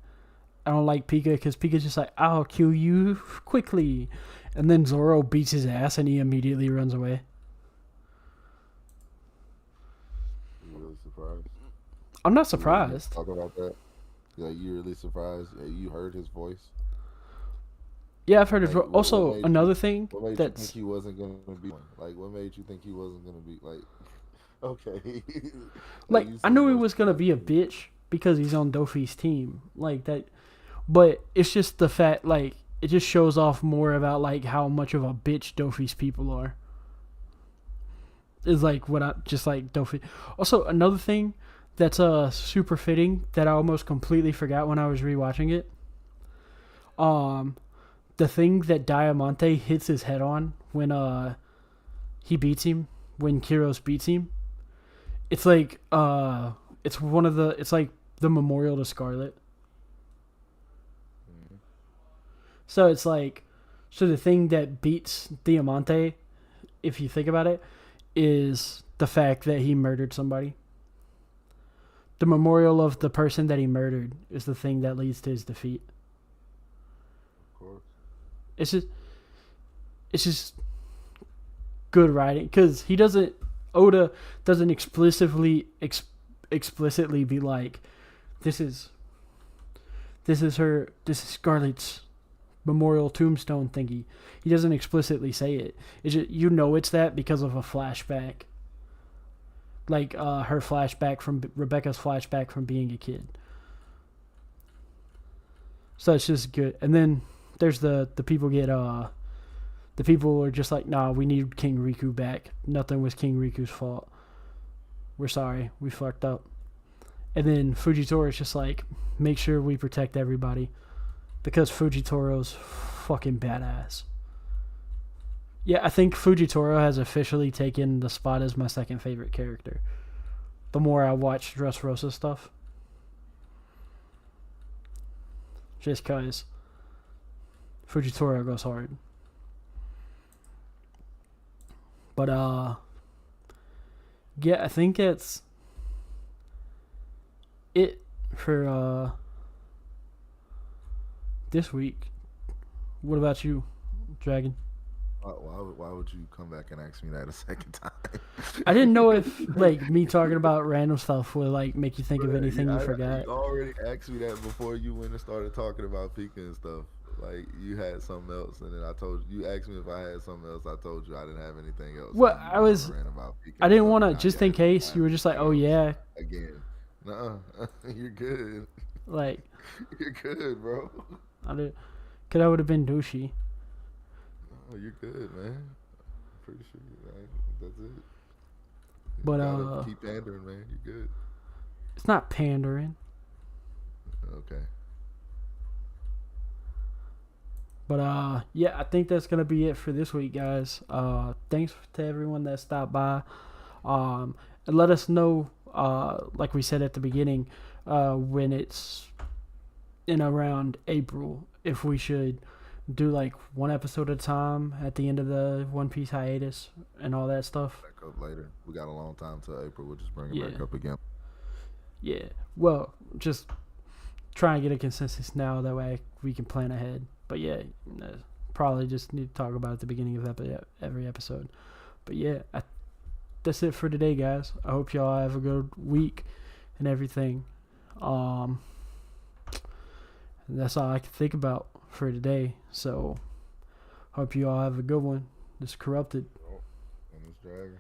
I don't like Pika because Pika's just like, I'll kill you quickly. And then Zoro beats his ass and he immediately runs away. You really surprised? I'm not surprised. Talk about that. Yeah, you really surprised? You heard his voice? Yeah, I've heard his voice. Also, another thing what made you think he wasn't going to be like? What made you think he wasn't going to be like? Okay. Like, I knew he was going to be a bitch because he's on Dofi's team. Like, that. But it's just the fact, like, it just shows off more about, like, how much of a bitch Dofi's people are. Is, like, just like Dofi. Also, another thing that's super fitting that I almost completely forgot when I was rewatching it. The thing that Diamante hits his head on when he beats him, when Kiros beats him. It's like it's like the memorial to Scarlet. Mm-hmm. So it's like, the thing that beats Diamante, if you think about it, is the fact that he murdered somebody. The memorial of the person that he murdered is the thing that leads to his defeat. Of course. It's just good writing, because Oda doesn't explicitly be like, this is Scarlet's memorial tombstone thingy. He doesn't explicitly say it. It's just, it's that because of a flashback, like Rebecca's flashback from being a kid. So it's just good. And then there's the people the people are just like, nah, we need King Riku back. Nothing was King Riku's fault. We're sorry. We fucked up. And then Fujitora is just like, make sure we protect everybody. because Fujitoro's fucking badass. Yeah, I think Fujitoro has officially taken the spot as my second favorite character. The more I watch Dressrosa stuff. Just cause Fujitoro goes hard. But yeah, I think it's it for this week. What about you, Dragon? Why would you come back and ask me that a second time? I didn't know if like me talking about random stuff would like make you think of anything you forgot. You already asked me that before you went and started talking about Pika and stuff. Like you had something else, and then I told you asked me if I had something else. I told you I didn't have anything else. Well, I didn't want to just in case you were just like, oh yeah. Again, no, you're good. Like you're good, bro. I did, cause I would have been douchey. Oh, you're good, man. I'm pretty sure that's it. But keep pandering, man. You're good. It's not pandering. Okay. But yeah, I think that's gonna be it for this week, guys. Thanks to everyone that stopped by. And let us know, like we said at the beginning, when it's in around April, if we should do like one episode at a time at the end of the One Piece hiatus and all that stuff. Back up later. We got a long time till April. We'll just bring it back up again. Yeah. Well, just try and get a consensus now. That way we can plan ahead. But yeah, probably just need to talk about it at the beginning of every episode. But yeah, that's it for today, guys. I hope y'all have a good week and everything. That's all I can think about for today. So, hope you all have a good one. This is Corrupted. And this Dragon.